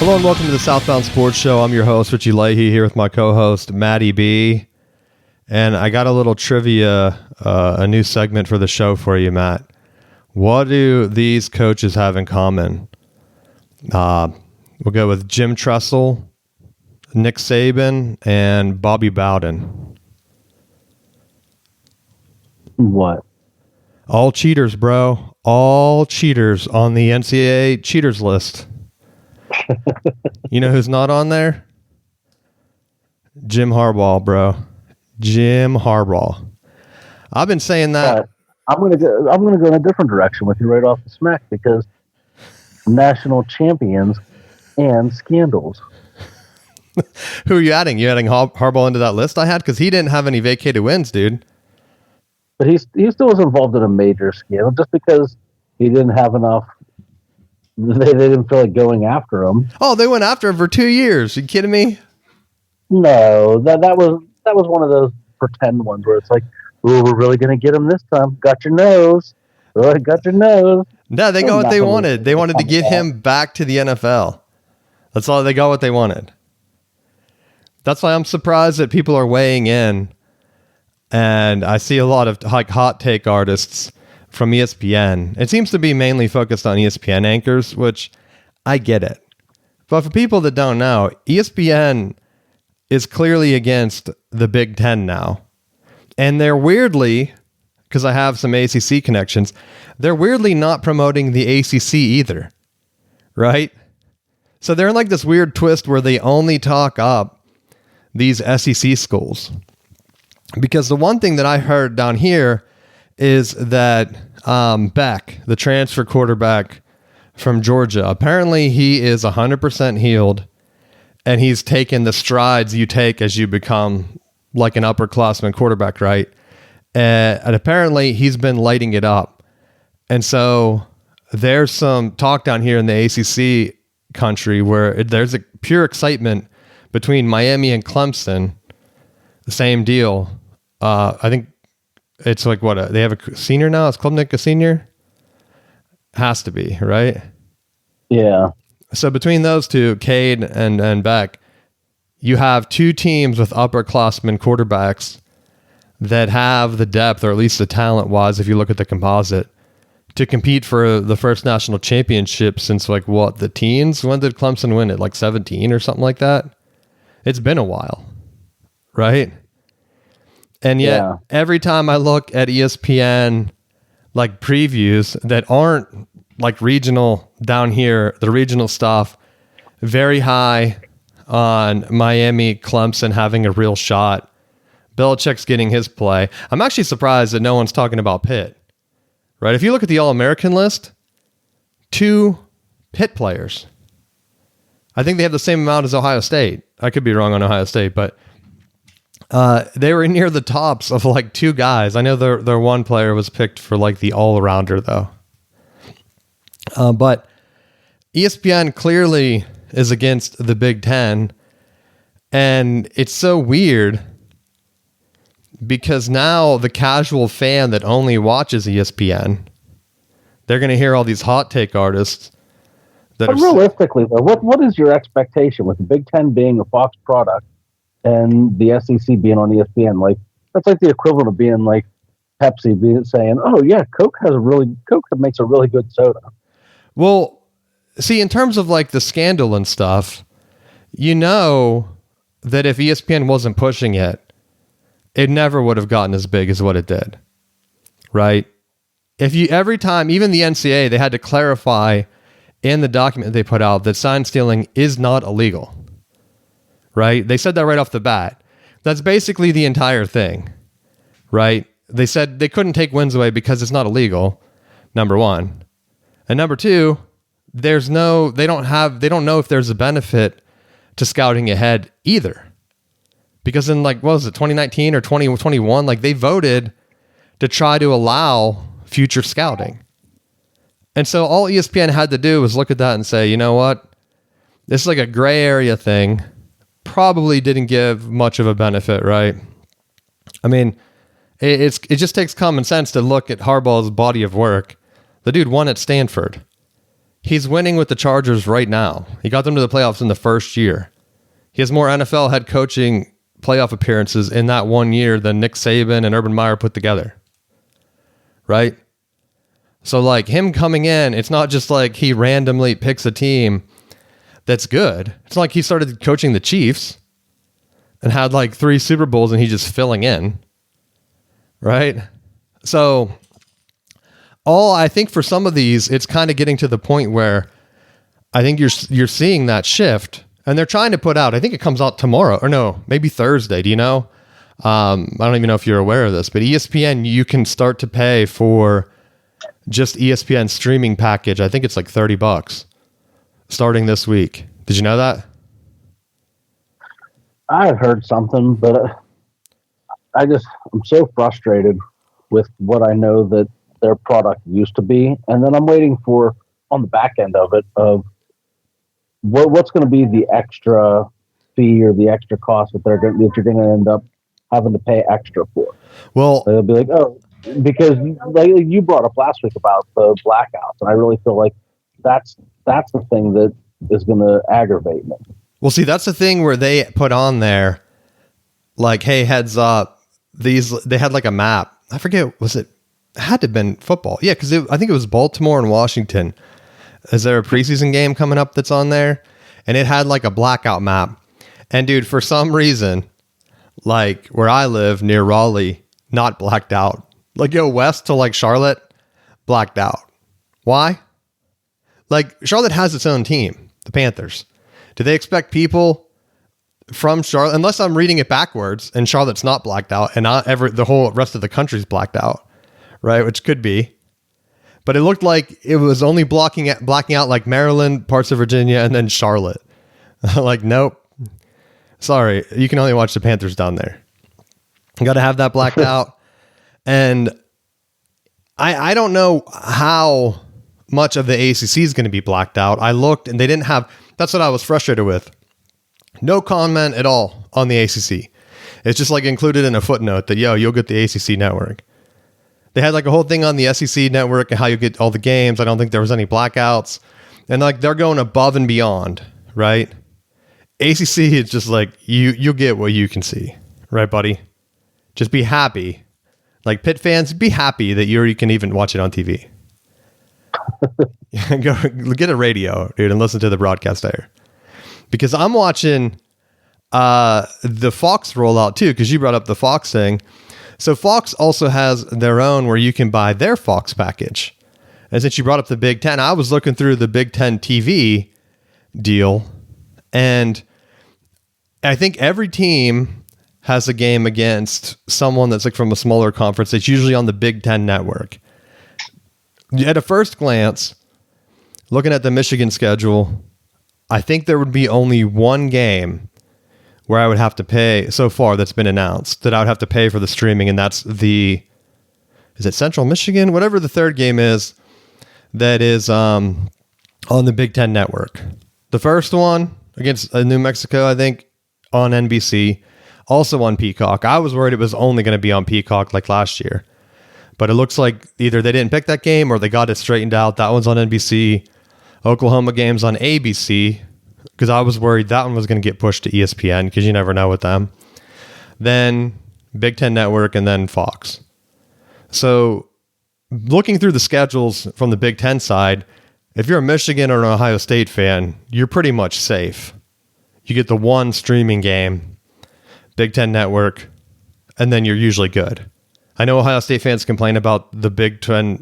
Hello and welcome to the Southbound Sports Show. I'm your host, Richie Leahy, here with my co-host, Maddie B. And I got a little trivia, a new segment for the show for you, Matt. What do these coaches have in common? We'll go with Jim Tressel, Nick Saban, and Bobby Bowden. What? All cheaters, bro. All cheaters on the NCAA cheaters list. You know who's not on there? Jim Harbaugh, bro. Jim Harbaugh. I've been saying that. I'm gonna go in a different direction with you right off the smack because national champions and scandals. Who are you adding? You adding Harbaugh into that list I had? Because he didn't have any vacated wins, dude. But he still was involved in a major scandal just because he didn't have enough. They didn't feel like going after him. Oh, they went after him for 2 years. Are you kidding me? No, that was one of those pretend ones where it's like, "Ooh, we're really gonna get him this time. Got your nose. Oh, got your nose." No, they got what they wanted. They wanted to get him back to the NFL. That's all. They got what they wanted. That's why I'm surprised that people are weighing in, and I see a lot of like hot take artists from ESPN. It seems to be mainly focused on ESPN anchors, which I get it. But for people that don't know, ESPN is clearly against the Big Ten now. And they're weirdly, because I have some ACC connections, they're weirdly not promoting the ACC either, right? So they're in like this weird twist where they only talk up these SEC schools. Because the one thing that I heard down here is that Beck, the transfer quarterback from Georgia, apparently he is 100% healed, and he's taken the strides you take as you become like an upperclassman quarterback, right? And apparently he's been lighting it up. And so there's some talk down here in the ACC country where there's a pure excitement between Miami and Clemson. The same deal. I think it's like they have a senior now? Is Klubnik a senior? Has to be, right? Yeah. So between those two, Cade and Beck, you have two teams with upperclassmen quarterbacks that have the depth, or at least the talent-wise, if you look at the composite, to compete for the first national championship since like what, the teens? When did Clemson win it? Like 17 or something like that? It's been a while, right? And yet, Every time I look at ESPN like previews that aren't like regional down here, the regional stuff, very high on Miami, Clemson having a real shot. Belichick's getting his play. I'm actually surprised that no one's talking about Pitt, right? If you look at the All-American list, 2 Pitt players. I think they have the same amount as Ohio State. I could be wrong on Ohio State, but they were near the tops of like 2 guys. I know their one player was picked for like the all-arounder though. But ESPN clearly is against the Big Ten, and it's so weird because now the casual fan that only watches ESPN, they're going to hear all these hot take artists. But realistically, though, what is your expectation with the Big Ten being a Fox product and the SEC being on ESPN? Like, that's like the equivalent of being like Pepsi saying, "Oh yeah, Coke makes a really good soda." Well, see, in terms of like the scandal and stuff, you know that if ESPN wasn't pushing it, it never would have gotten as big as what it did, right? Every time, even the NCAA, they had to clarify in the document they put out that sign stealing is not illegal, right? They said that right off the bat. That's basically the entire thing, right? They said they couldn't take wins away because it's not illegal, number one. And number two, they don't know if there's a benefit to scouting ahead either. Because in like, what was it, 2019 or 2021, like they voted to try to allow future scouting. And so all ESPN had to do was look at that and say, you know what? This is like a gray area thing. Probably didn't give much of a benefit, right? I mean, it just takes common sense to look at Harbaugh's body of work. The dude won at Stanford. He's winning with the Chargers right now. He got them to the playoffs in the first year. He has more NFL head coaching playoff appearances in that 1 year than Nick Saban and Urban Meyer put together. Right? So like him coming in, it's not just like he randomly picks a team that's good. It's not like he started coaching the Chiefs and had like 3 Super Bowls and he's just filling in. Right? So I think for some of these, it's kind of getting to the point where I think you're seeing that shift, and they're trying to put out, I think it comes out tomorrow, or no, maybe Thursday. Do you know? I don't even know if you're aware of this, but ESPN, you can start to pay for just ESPN streaming package. I think it's like $30 starting this week. Did you know that? I had heard something, but I'm so frustrated with what I know that their product used to be, and then I'm waiting for on the back end of it of what's going to be the extra fee or the extra cost that you're going to end up having to pay extra for. Well, they'll be like, oh, because like you brought up last week about the blackouts, and I really feel like that's the thing that is going to aggravate me. Well, see, that's the thing where they put on there, like, hey, heads up, they had like a map. I forget, it had to have been football. Yeah, because I think it was Baltimore and Washington. Is there a preseason game coming up that's on there? And it had like a blackout map. And dude, for some reason, like where I live near Raleigh, not blacked out. Like go west to like Charlotte, blacked out. Why? Like Charlotte has its own team, the Panthers. Do they expect people from Charlotte, unless I'm reading it backwards and Charlotte's not blacked out and the whole rest of the country's blacked out, right? Which could be. But it looked like it was only blacking out like Maryland, parts of Virginia, and then Charlotte. Like, nope. Sorry, you can only watch the Panthers down there. You got to have that blacked out. And I don't know how much of the ACC is going to be blacked out. I looked and they didn't have, that's what I was frustrated with. No comment at all on the ACC. It's just like included in a footnote that, you'll get the ACC network. They had like a whole thing on the SEC network and how you get all the games. I don't think there was any blackouts. And like they're going above and beyond, right? ACC is just like, you'll get what you can see. Right, buddy? Just be happy. Like Pitt fans, be happy that you can even watch it on TV. Go get a radio, dude, and listen to the broadcast there. Because I'm watching the Fox rollout too, because you brought up the Fox thing. So Fox also has their own where you can buy their Fox package. And since you brought up the Big Ten, I was looking through the Big Ten TV deal, and I think every team has a game against someone that's like from a smaller conference. It's usually on the Big Ten network. At a first glance, looking at the Michigan schedule, I think there would be only one game where I would have to pay so far that's been announced that I would have to pay for the streaming. And that's is it Central Michigan? Whatever the third game is that is on the Big Ten network. The first one against New Mexico, I think on NBC, also on Peacock. I was worried it was only going to be on Peacock like last year, but it looks like either they didn't pick that game or they got it straightened out. That one's on NBC. Oklahoma game's on ABC, because I was worried that one was going to get pushed to ESPN, because you never know with them. Then Big Ten Network, and then Fox. So looking through the schedules from the Big Ten side, if you're a Michigan or an Ohio State fan, you're pretty much safe. You get the one streaming game, Big Ten Network, and then you're usually good. I know Ohio State fans complain about the Big Ten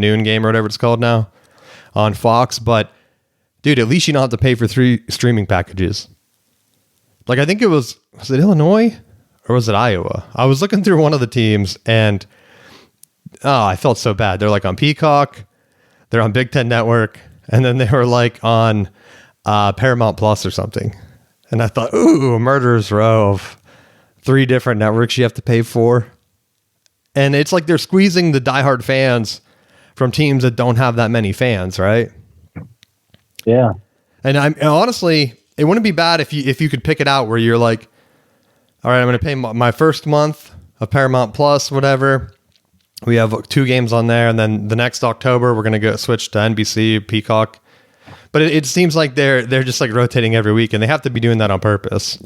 noon game or whatever it's called now on Fox, but dude, at least you don't have to pay for 3 streaming packages. Like I think was it Illinois or was it Iowa? I was looking through one of the teams and I felt so bad. They're like on Peacock, they're on Big Ten Network, and then they were like on Paramount Plus or something. And I thought, ooh, a murderer's row of 3 different networks you have to pay for. And it's like they're squeezing the diehard fans from teams that don't have that many fans, right? Yeah. And honestly, it wouldn't be bad if you could pick it out where you're like, all right, I'm going to pay my first month of Paramount Plus, whatever. We have 2 games on there, and then the next October we're gonna go switch to NBC, Peacock. But it seems like they're just like rotating every week, and they have to be doing that on purpose.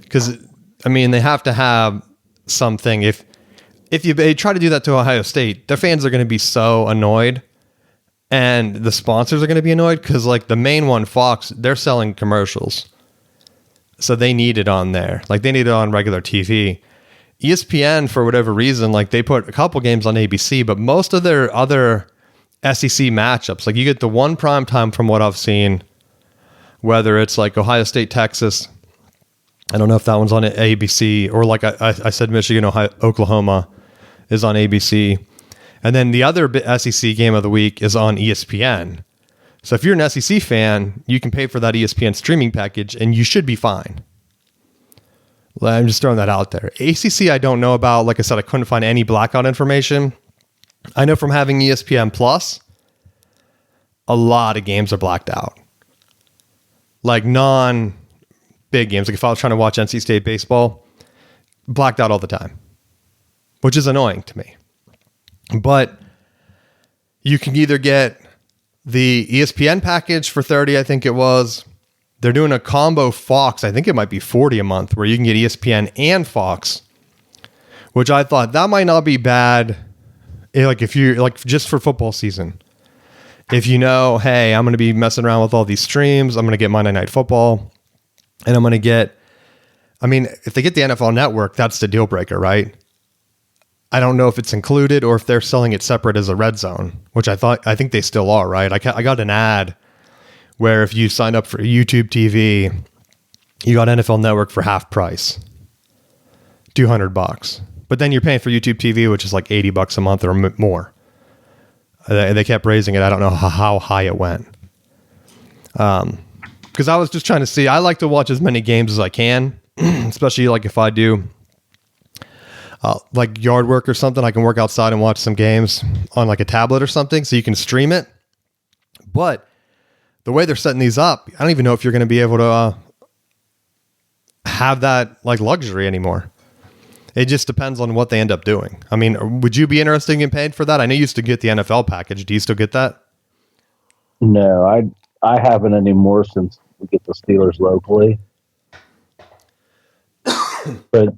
Because I mean, they have to have something. If they try to do that to Ohio State, their fans are going to be so annoyed, and the sponsors are going to be annoyed because like the main one, Fox, they're selling commercials, so they need it on there. Like they need it on regular TV. ESPN, for whatever reason, like they put a couple games on ABC, but most of their other SEC matchups, like you get the one prime time from what I've seen, whether it's like Ohio State, Texas. I don't know if that one's on ABC, or like I said, Michigan, Ohio, Oklahoma is on ABC. And then the other SEC game of the week is on ESPN. So if you're an SEC fan, you can pay for that ESPN streaming package and you should be fine. I'm just throwing that out there. ACC, I don't know about. Like I said, I couldn't find any blackout information. I know from having ESPN Plus, a lot of games are blacked out. Like non-big games. Like if I was trying to watch NC State baseball, blacked out all the time, which is annoying to me. But you can either get the ESPN package for $30, I think it was. They're doing a combo Fox. I think it might be $40 a month, where you can get ESPN and Fox, which I thought that might not be bad. Like if you're like just for football season, if you know, hey, I'm going to be messing around with all these streams, I'm going to get Monday Night Football, and I'm going to get, I mean, if they get the NFL Network, that's the deal breaker, right? I don't know if it's included or if they're selling it separate as a red zone, which I think they still are, right? I got an ad where if you signed up for YouTube TV, you got NFL Network for half price, $200. But then you're paying for YouTube TV, which is like $80 a month or more. They kept raising it. I don't know how high it went. Because I was just trying to see. I like to watch as many games as I can, especially like if I do like yard work or something. I can work outside and watch some games on like a tablet or something, so you can stream it. But the way they're setting these up, I don't even know if you're going to be able to have that like luxury anymore. It just depends on what they end up doing. I mean, would you be interested in getting paid for that? I know you used to get the NFL package. Do you still get that? No, I haven't anymore since we get the Steelers locally. but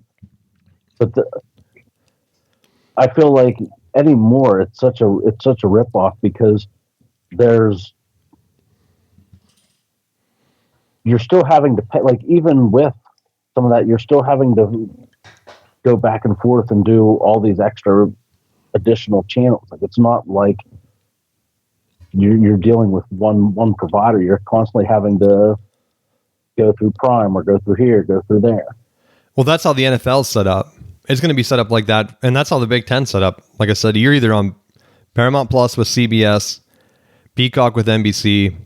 I feel like anymore it's such a ripoff because you're still having to pay, like even with some of that, you're still having to go back and forth and do all these extra additional channels. Like it's not like you're dealing with one provider. You're constantly having to go through Prime or go through here, go through there. Well, that's how the NFL's set up. It's going to be set up like that. And that's how the Big Ten set up. Like I said, you're either on Paramount Plus with CBS, Peacock with NBC,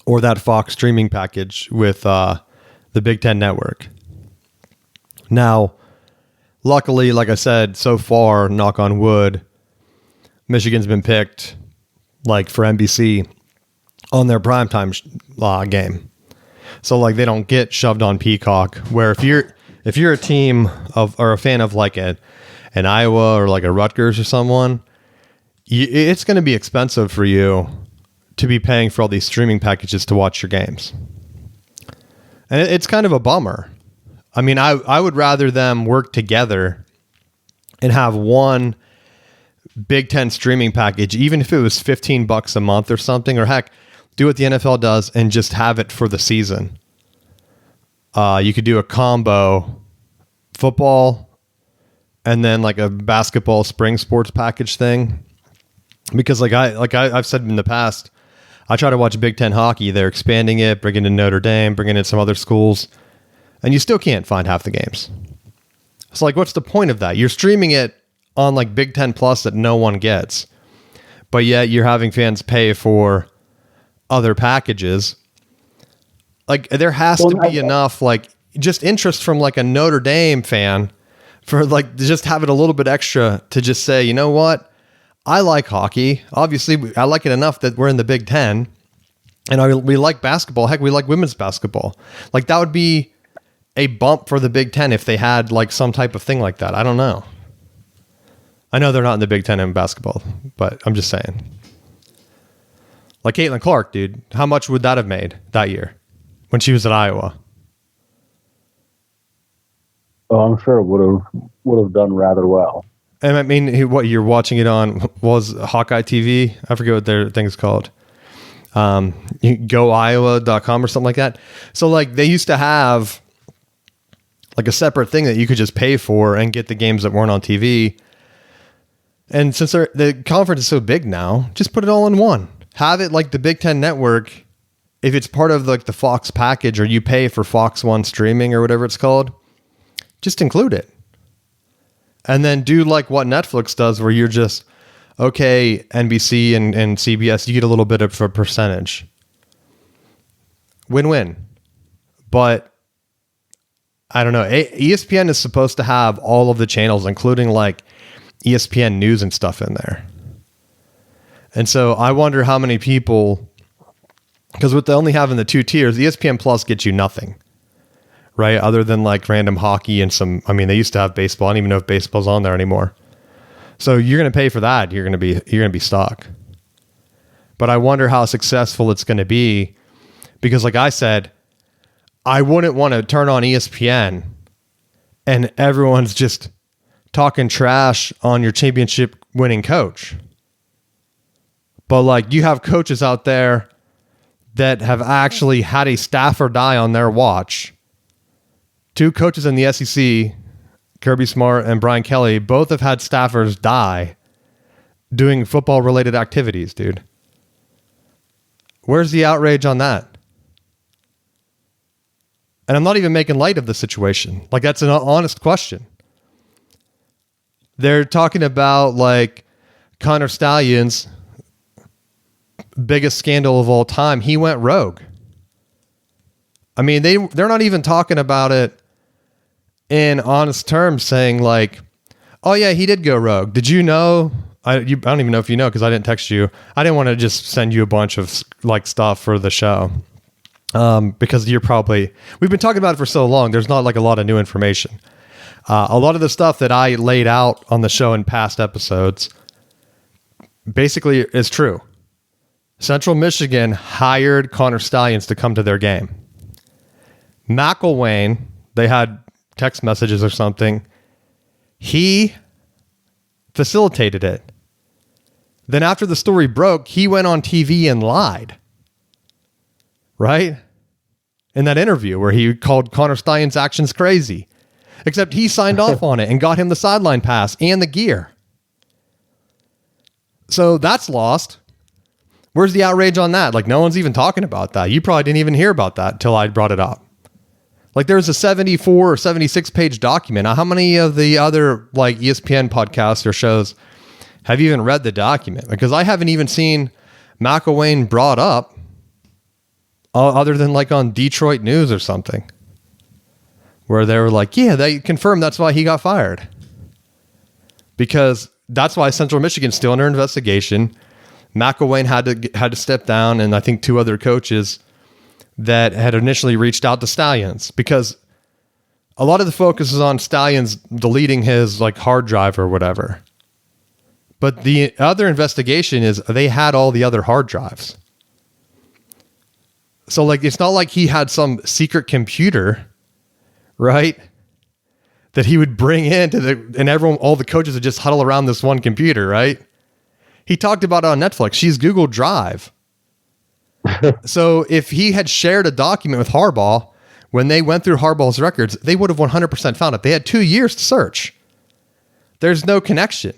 or that Fox streaming package with the Big Ten Network. Now, luckily, like I said, so far, knock on wood, Michigan's been picked like for NBC on their primetime game. So like they don't get shoved on Peacock, where if you're a team of or a fan of like an Iowa or like a Rutgers or someone, it's going to be expensive for you to be paying for all these streaming packages to watch your games. And it's kind of a bummer. I mean, I would rather them work together and have one Big Ten streaming package, even if it was $15 a month or something, or heck, do what the NFL does and just have it for the season. You could do a combo football and then like a basketball spring sports package thing. Because I've said in the past, I try to watch Big Ten hockey. They're expanding it, bringing in Notre Dame, bringing in some other schools, and you still can't find half the games. It's like, what's the point of that? You're streaming it on like Big Ten Plus that no one gets, but yet you're having fans pay for other packages. Like there has to be enough like just interest from like a Notre Dame fan for like to just have it a little bit extra to just say, you know what? I like hockey. Obviously, I like it enough that we're in the Big Ten, and we like basketball. Heck, we like women's basketball. Like that would be a bump for the Big Ten if they had like some type of thing like that. I don't know. I know they're not in the Big Ten in basketball, but I'm just saying. Like Caitlin Clark, dude, how much would that have made that year when she was at Iowa? Oh, I'm sure it would have done rather well. And I mean, what you're watching it on was Hawkeye TV. I forget what their thing's called. GoIowa.com or something like that. So like they used to have like a separate thing that you could just pay for and get the games that weren't on TV. And since the conference is so big now, just put it all in one. Have it like the Big Ten Network. If it's part of like the Fox package or you pay for Fox One streaming or whatever it's called, just include it. And then do like what Netflix does where you're just, okay, NBC and CBS, you get a little bit of a percentage. Win-win. But I don't know. ESPN is supposed to have all of the channels, including like ESPN News and stuff in there. And so I wonder how many people, because with only having the 2 tiers, ESPN Plus gets you nothing, right? Other than like random hockey and some, I mean, they used to have baseball. I don't even know if baseball's on there anymore. So you're going to pay for that. You're going to be stuck. But I wonder how successful it's going to be because like I said, I wouldn't want to turn on ESPN and everyone's just talking trash on your championship winning coach. But like you have coaches out there that have actually had a staffer die on their watch. 2 coaches in the SEC, Kirby Smart and Brian Kelly, both have had staffers die doing football related activities, dude. Where's the outrage on that? And I'm not even making light of the situation. Like that's an honest question. They're talking about like Connor Stalions, biggest scandal of all time. He went rogue. I mean, they're not even talking about it in honest terms, saying like, oh yeah, he did go rogue. Did you know? I don't even know if you know, because I didn't text you. I didn't want to just send you a bunch of like stuff for the show. Because we've been talking about it for so long. There's not like a lot of new information. A lot of the stuff that I laid out on the show in past episodes basically is true. Central Michigan hired Connor Stalions to come to their game. McElwain, they had text messages or something. He facilitated it. Then after the story broke, he went on TV and lied. Right? In that interview where he called Connor Stalions' actions crazy. Except he signed off on it and got him the sideline pass and the gear. So that's lost. Where's the outrage on that? Like no one's even talking about that. You probably didn't even hear about that until I brought it up. Like there's a 74 or 76 page document. Now, how many of the other like ESPN podcasts or shows have you even read the document? Because I haven't even seen McElwain brought up other than like on Detroit News or something where they were like, yeah, they confirmed that's why he got fired. Because that's why Central Michigan's still under investigation. McElwain had to step down, and I think 2 other coaches that had initially reached out to Stalions, because a lot of the focus is on Stalions deleting his like hard drive or whatever. But the other investigation is they had all the other hard drives. So like, it's not like he had some secret computer, right? That he would bring in and all the coaches would just huddle around this one computer, right? He talked about it on Netflix. She's Google Drive. So if he had shared a document with Harbaugh, when they went through Harbaugh's records, they would have 100% found it. They had 2 years to search. There's no connection.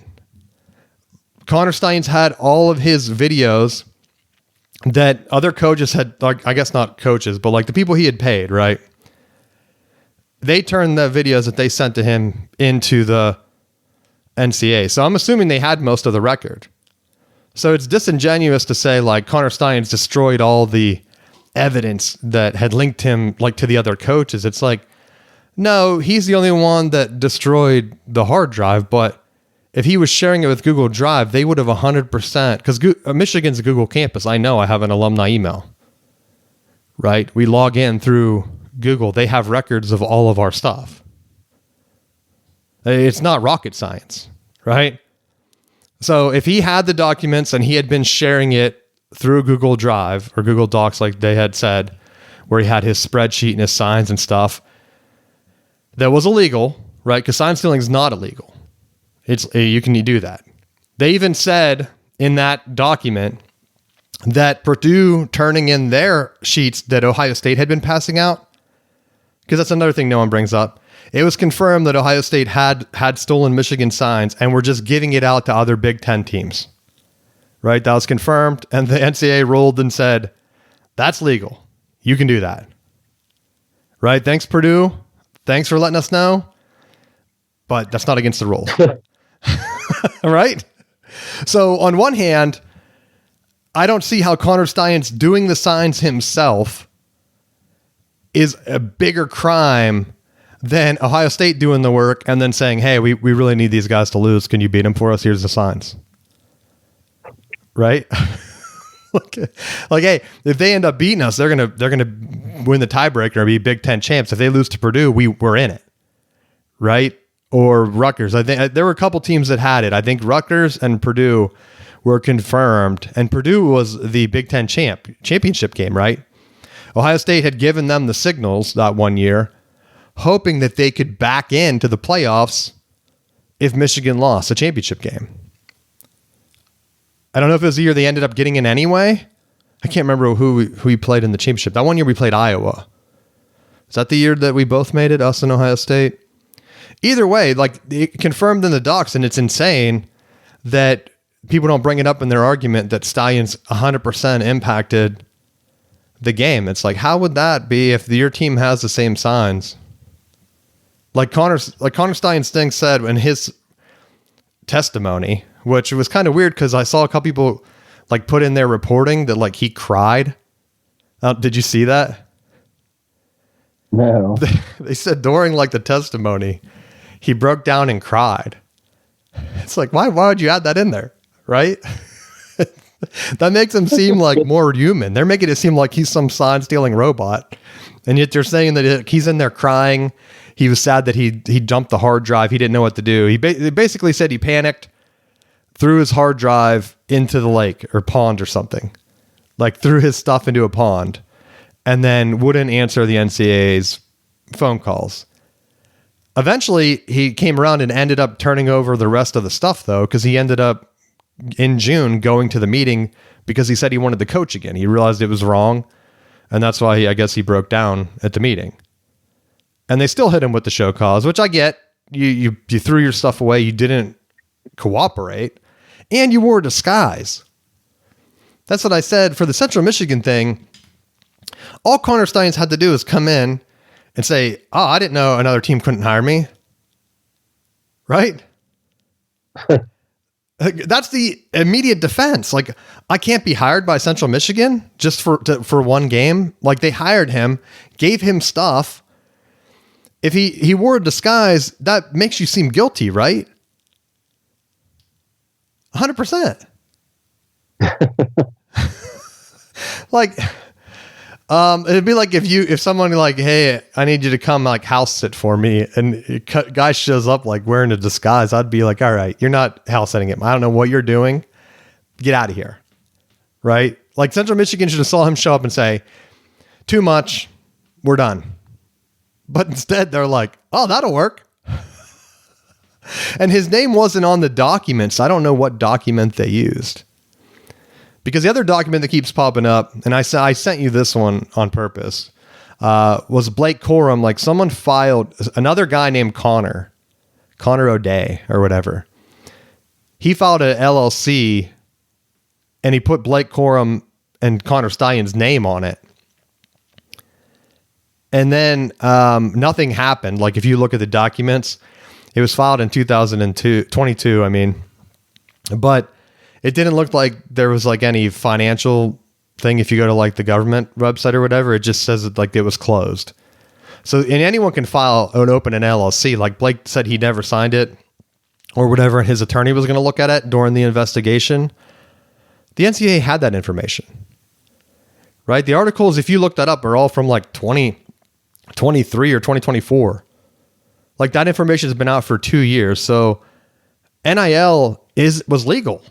Connor Stalions had all of his videos that other coaches had, like, I guess not coaches, but like the people he had paid, right? They turned the videos that they sent to him into the NCAA. So I'm assuming they had most of the record. So it's disingenuous to say like Connor Stalions destroyed all the evidence that had linked him like to the other coaches. It's like, no, he's the only one that destroyed the hard drive. But if he was sharing it with Google Drive, they would have 100%, because Michigan's a Google campus. I know I have an alumni email, right? We log in through Google. They have records of all of our stuff. It's not rocket science, right? So if he had the documents and he had been sharing it through Google Drive or Google Docs, like they had said, where he had his spreadsheet and his signs and stuff, that was illegal, right? Because sign stealing is not illegal. You can do that. They even said in that document that Purdue turning in their sheets that Ohio State had been passing out, because that's another thing no one brings up. It was confirmed that Ohio State had stolen Michigan signs and were just giving it out to other Big Ten teams, right? That was confirmed, and the NCAA ruled and said, that's legal. You can do that, right? Thanks, Purdue. Thanks for letting us know, but that's not against the rule, right? So on one hand, I don't see how Connor Stalions doing the signs himself is a bigger crime than Ohio State doing the work and then saying, hey, we really need these guys to lose. Can you beat them for us? Here's the signs. Right? like, hey, if they end up beating us, they're gonna win the tiebreaker and be Big Ten champs. If they lose to Purdue, we're in it. Right? Or Rutgers. I think there were a couple teams that had it. I think Rutgers and Purdue were confirmed, and Purdue was the Big Ten championship game, right? Ohio State had given them the signals that one year, hoping that they could back into the playoffs if Michigan lost a championship game. I don't know if it was the year they ended up getting in anyway. I can't remember who we played in the championship. That one year we played Iowa. Is that the year that we both made it, us and Ohio State? Either way, like, it confirmed in the docs, and it's insane that people don't bring it up in their argument that Stalions 100% impacted the game. It's like, how would that be if your team has the same signs? Like Connor Stalions thing said in his testimony, which was kind of weird because I saw a couple people like put in their reporting that like he cried. Did you see that? No. They said during like the testimony, he broke down and cried. It's like, why would you add that in there? Right? That makes him seem like more human. They're making it seem like he's some sign stealing robot. And yet they're saying that he's in there crying. He was sad that he dumped the hard drive. He didn't know what to do. He basically said he panicked, threw his hard drive into the lake or pond or something, like threw his stuff into a pond, and then wouldn't answer the NCAA's phone calls. Eventually, he came around and ended up turning over the rest of the stuff, though, because he ended up in June going to the meeting because he said he wanted to coach again. He realized it was wrong, and that's why I guess he broke down at the meeting. And they still hit him with the show cause, which I get. You threw your stuff away. You didn't cooperate, and you wore a disguise. That's what I said for the Central Michigan thing. All Connor Stalions had to do is come in and say, oh, I didn't know another team couldn't hire me. Right? That's the immediate defense. Like, I can't be hired by Central Michigan just for one game. Like, they hired him, gave him stuff. If he wore a disguise, that makes you seem guilty, right? 100%. Like, it'd be like if someone like, hey, I need you to come like house sit for me, and guy shows up like wearing a disguise, I'd be like, all right, you're not house sitting him. I don't know what you're doing. Get out of here. Right? Like, Central Michigan should have saw him show up and say, too much, we're done. But instead they're like, oh, that'll work. And his name wasn't on the documents. I don't know what document they used. Because the other document that keeps popping up, and I sent you this one on purpose, was Blake Corum. Like, someone filed, another guy named Connor O'Day or whatever. He filed an LLC, and he put Blake Corum and Connor Stalions' name on it. And then nothing happened. Like, if you look at the documents, it was filed in 2022, I mean. But it didn't look like there was like any financial thing. If you go to like the government website or whatever, it just says it like it was closed. So, and anyone can file and open an LLC. Like, Blake said he never signed it or whatever, and his attorney was going to look at it during the investigation. The NCAA had that information, right? The articles, if you look that up, are all from like 2023 or 2024. Like, that information has been out for 2 years. So NIL was legal.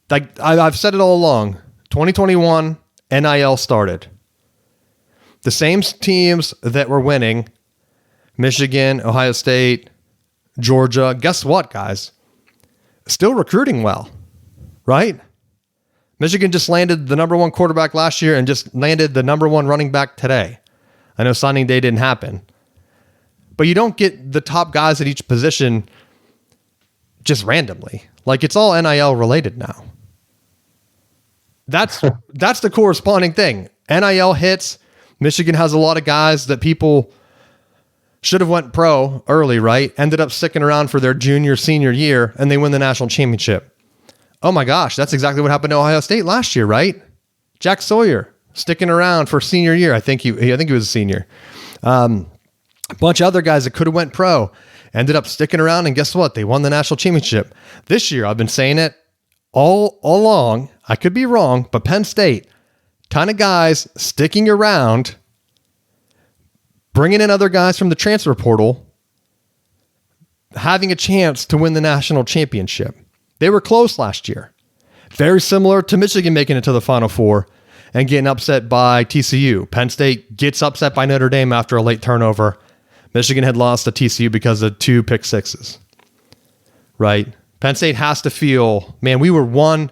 Like I've said it all along. 2021 NIL started. The same teams that were winning, Michigan, Ohio State, Georgia, guess what, guys? Still recruiting well, right? Michigan just landed the number 1 quarterback last year and just landed the number 1 running back today. I know signing day didn't happen. But you don't get the top guys at each position just randomly. Like, it's all NIL related now. That's the corresponding thing. NIL hits. Michigan has a lot of guys that people should have went pro early, right? Ended up sticking around for their junior, senior year, and they win the national championship. Oh my gosh, that's exactly what happened to Ohio State last year, right? Jack Sawyer sticking around for senior year. I think he was a senior. A bunch of other guys that could have went pro ended up sticking around, and guess what? They won the national championship. This year, I've been saying it all along. I could be wrong, but Penn State, ton of guys sticking around, bringing in other guys from the transfer portal, having a chance to win the national championship. They were close last year. Very similar to Michigan making it to the Final Four and getting upset by TCU. Penn State gets upset by Notre Dame after a late turnover. Michigan had lost to TCU because of 2 pick sixes, right? Penn State has to feel, man, we were 1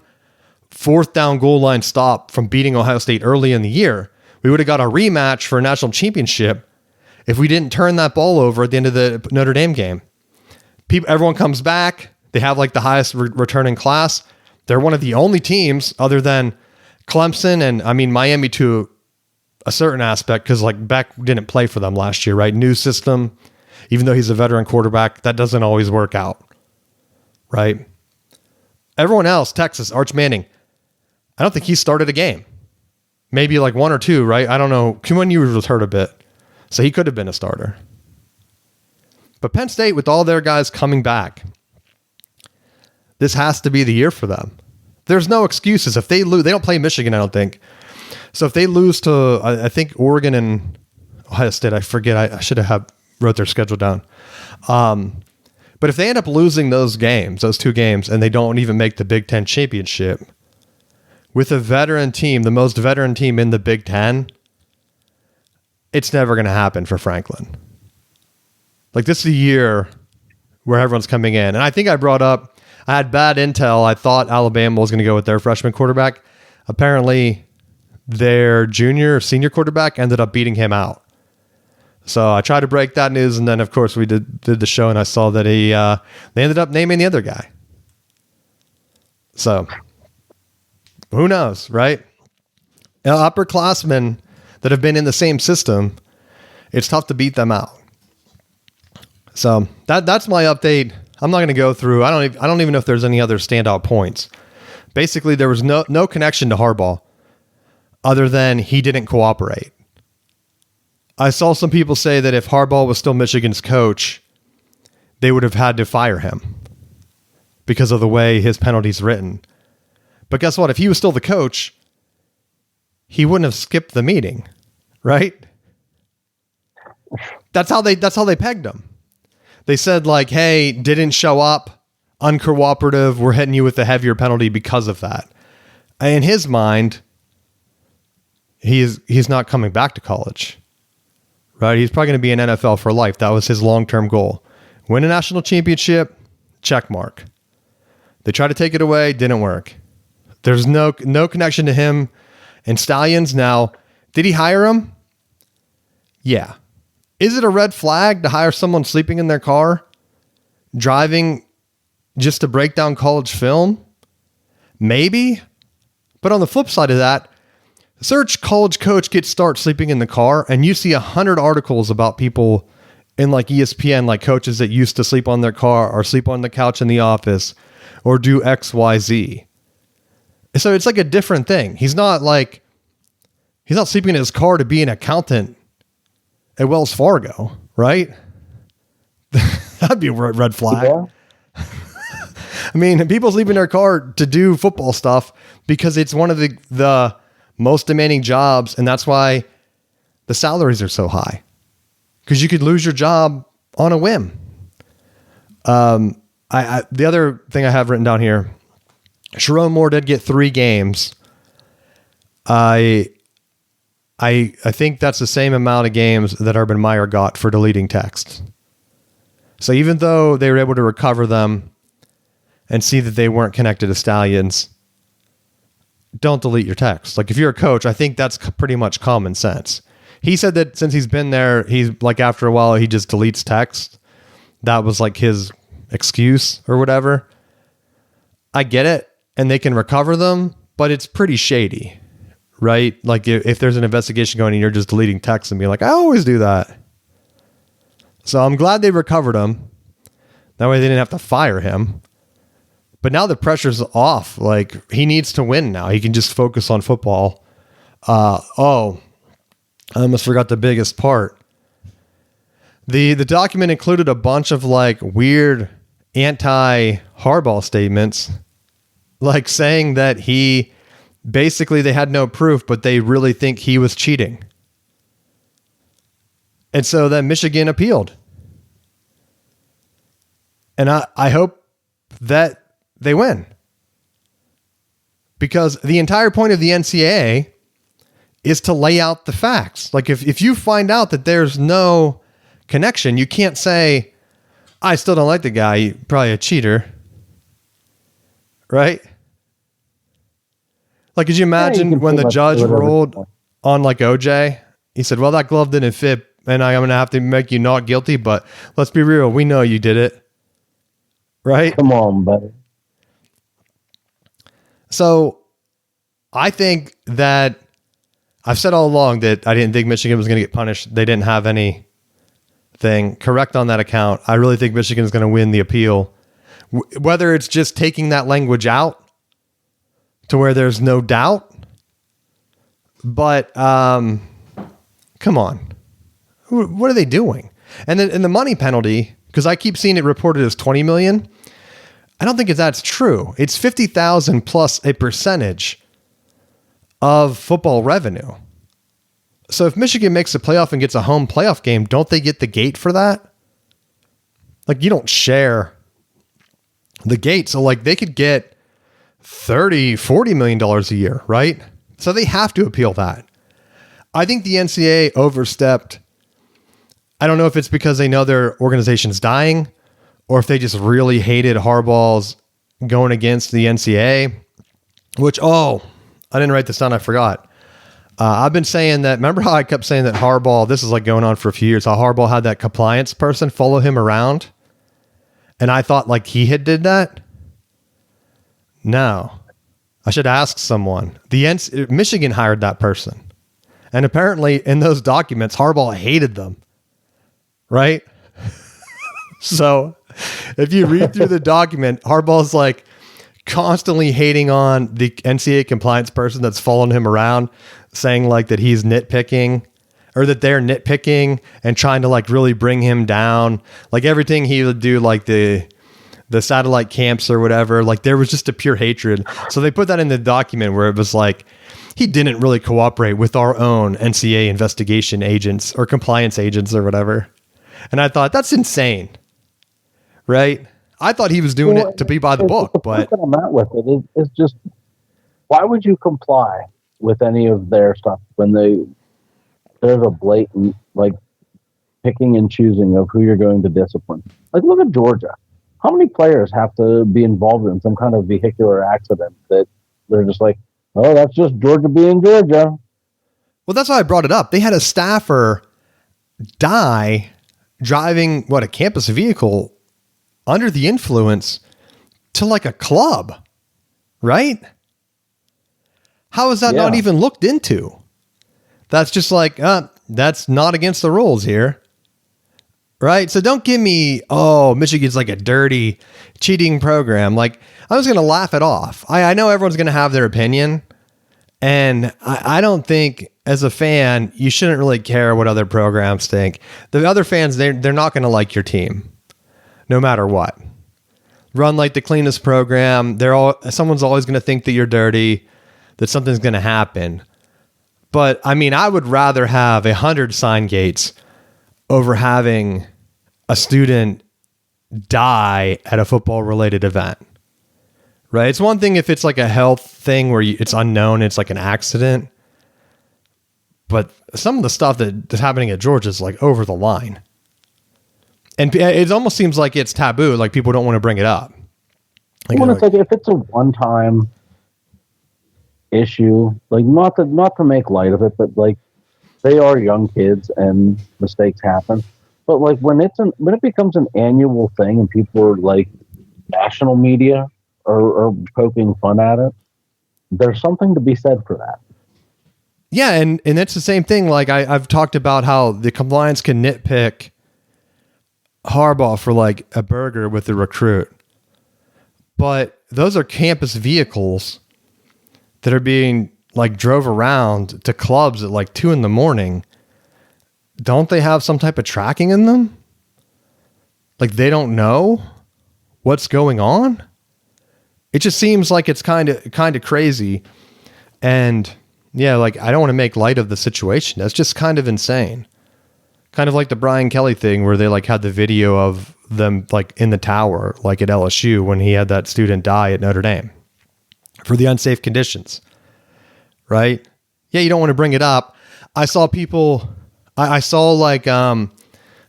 4th down goal line stop from beating Ohio State early in the year. We would have got a rematch for a national championship if we didn't turn that ball over at the end of the Notre Dame game. Everyone comes back. They have like the highest returning class. They're one of the only teams other than Clemson and Miami to a certain aspect, because like Beck didn't play for them last year, right? New system, even though he's a veteran quarterback, that doesn't always work out, right? Everyone else, Texas, Arch Manning, I don't think he started a game. Maybe like 1 or 2, right? I don't know. Quinn Ewers was hurt a bit, so he could have been a starter. But Penn State, with all their guys coming back, this has to be the year for them. There's no excuses. If they lose, they don't play Michigan, I don't think. So if they lose to, I think, Oregon and Ohio State, I forget. I should have wrote their schedule down. But if they end up losing those 2 games, and they don't even make the Big Ten championship, with a veteran team, the most veteran team in the Big Ten, it's never going to happen for Franklin. Like, this is a year where everyone's coming in. And I think I brought up, I had bad intel. I thought Alabama was going to go with their freshman quarterback. Apparently, their junior or senior quarterback ended up beating him out. So I tried to break that news, and then, of course, we did the show, and I saw that they ended up naming the other guy. So, who knows, right? Upperclassmen that have been in the same system, it's tough to beat them out. So that's my update. I'm not going to go through. I don't even know if there's any other standout points. Basically, there was no connection to Harbaugh other than he didn't cooperate. I saw some people say that if Harbaugh was still Michigan's coach, they would have had to fire him because of the way his penalty's written. But guess what? If he was still the coach, he wouldn't have skipped the meeting, right? That's how they pegged him. They said, like, hey, didn't show up, uncooperative, we're hitting you with a heavier penalty because of that. In his mind, he's not coming back to college, right? He's probably going to be in NFL for life. That was his long-term goal. Win a national championship, check mark. They tried to take it away, didn't work. There's no connection to him and Stalions. Now, did he hire him? Yeah. Is it a red flag to hire someone sleeping in their car, driving just to break down college film? Maybe. But on the flip side of that, search college coach gets start sleeping in the car, and you see 100 articles about people in like ESPN, like coaches that used to sleep on their car or sleep on the couch in the office or do X, Y, Z. So it's like a different thing. He's not sleeping in his car to be an accountant at Wells Fargo, right? That'd be a red flag. Yeah. I mean, people sleep in their car to do football stuff because it's one of the most demanding jobs, and that's why the salaries are so high. Because you could lose your job on a whim. The other thing I have written down here, Sharon Moore did get 3 games. I think that's the same amount of games that Urban Meyer got for deleting texts. So even though they were able to recover them and see that they weren't connected to Stalions, don't delete your text. Like if you're a coach, I think that's pretty much common sense. He said that since he's been there, he's like after a while, he just deletes text. That was like his excuse or whatever. I get it. And they can recover them, but it's pretty shady, right? Like if there's an investigation going and you're just deleting text and being like, I always do that. So I'm glad they recovered him. That way they didn't have to fire him. But now the pressure's off. Like he needs to win now. He can just focus on football. I almost forgot the biggest part. The document included a bunch of like weird anti-Harbaugh statements, like saying that he basically they had no proof, but they really think he was cheating. And so then Michigan appealed. And I hope that they win. Because the entire point of the NCAA is to lay out the facts. Like if you find out that there's no connection, you can't say, I still don't like the guy, he's probably a cheater. Right? Like, could you imagine when the judge ruled on like OJ? He said, well, that glove didn't fit and I'm going to have to make you not guilty, but let's be real. We know you did it. Right? Come on, buddy. So I think that I've said all along that I didn't think Michigan was going to get punished. They didn't have anything correct on that account. I really think Michigan is going to win the appeal. Whether it's just taking that language out to where there's no doubt. But come on. What are they doing? And then the money penalty, because I keep seeing it reported as $20 million. I don't think that's true. It's $50,000 plus a percentage of football revenue. So if Michigan makes a playoff and gets a home playoff game, don't they get the gate for that? Like you don't share the gate. So like they could get $30-40 million a year, right? So they have to appeal that. I think the NCAA overstepped. I don't know if it's because they know their organization's dying or if they just really hated Harbaugh's going against the NCAA, which, I didn't write this down. I forgot. I've been saying that. Remember how I kept saying that Harbaugh, this is like going on for a few years, how Harbaugh had that compliance person follow him around. And I thought like he had did that. No, I should ask someone. Michigan hired that person. And apparently in those documents, Harbaugh hated them. Right? So if you read through the document, Harbaugh's like constantly hating on the NCAA compliance person that's following him around, saying like that he's nitpicking or that they're nitpicking and trying to like really bring him down. Like everything he would do, like the satellite camps or whatever, like there was just a pure hatred. So they put that in the document where it was like, he didn't really cooperate with our own NCAA investigation agents or compliance agents or whatever. And I thought that's insane. Right? I thought he was doing it to be by the book, but the I'm at with it is just, why would you comply with any of their stuff when there's a blatant like picking and choosing of who you're going to discipline? Like look at Georgia. How many players have to be involved in some kind of vehicular accident that they're just like, oh, that's just Georgia being Georgia? Well, that's why I brought it up. They had a staffer die driving a campus vehicle under the influence to like a club, right? How is that not even looked into? That's just like, that's not against the rules here. Right? So don't give me, Michigan's like a dirty cheating program. Like I was going to laugh it off. I know everyone's going to have their opinion. And I don't think as a fan, you shouldn't really care what other programs think. The other fans, they're not going to like your team no matter what. Run like the cleanest program. Someone's always going to think that you're dirty, that something's going to happen. But I mean, I would rather have 100 sign gates over having a student die at a football related event, right? It's one thing if it's like a health thing where it's unknown, it's like an accident. But some of the stuff that's happening at Georgia is like over the line. And it almost seems like it's taboo. Like people don't want to bring it up. It's like if it's a one-time issue, like not to make light of it, but like they are young kids and mistakes happen. But like when it becomes an annual thing and people are like national media are poking fun at it, there's something to be said for that. Yeah, and it's the same thing. Like I've talked about how the compliance can nitpick Harbaugh for like a burger with the recruit. But those are campus vehicles that are being like drove around to clubs at like 2 a.m. Don't they have some type of tracking in them? Like they don't know what's going on? It just seems like it's kind of crazy. And yeah, like I don't want to make light of the situation. That's just kind of insane. Kind of like the Brian Kelly thing where they like had the video of them like in the tower, like at LSU when he had that student die at Notre Dame for the unsafe conditions, right? Yeah, you don't want to bring it up. I saw people, I saw like, I don't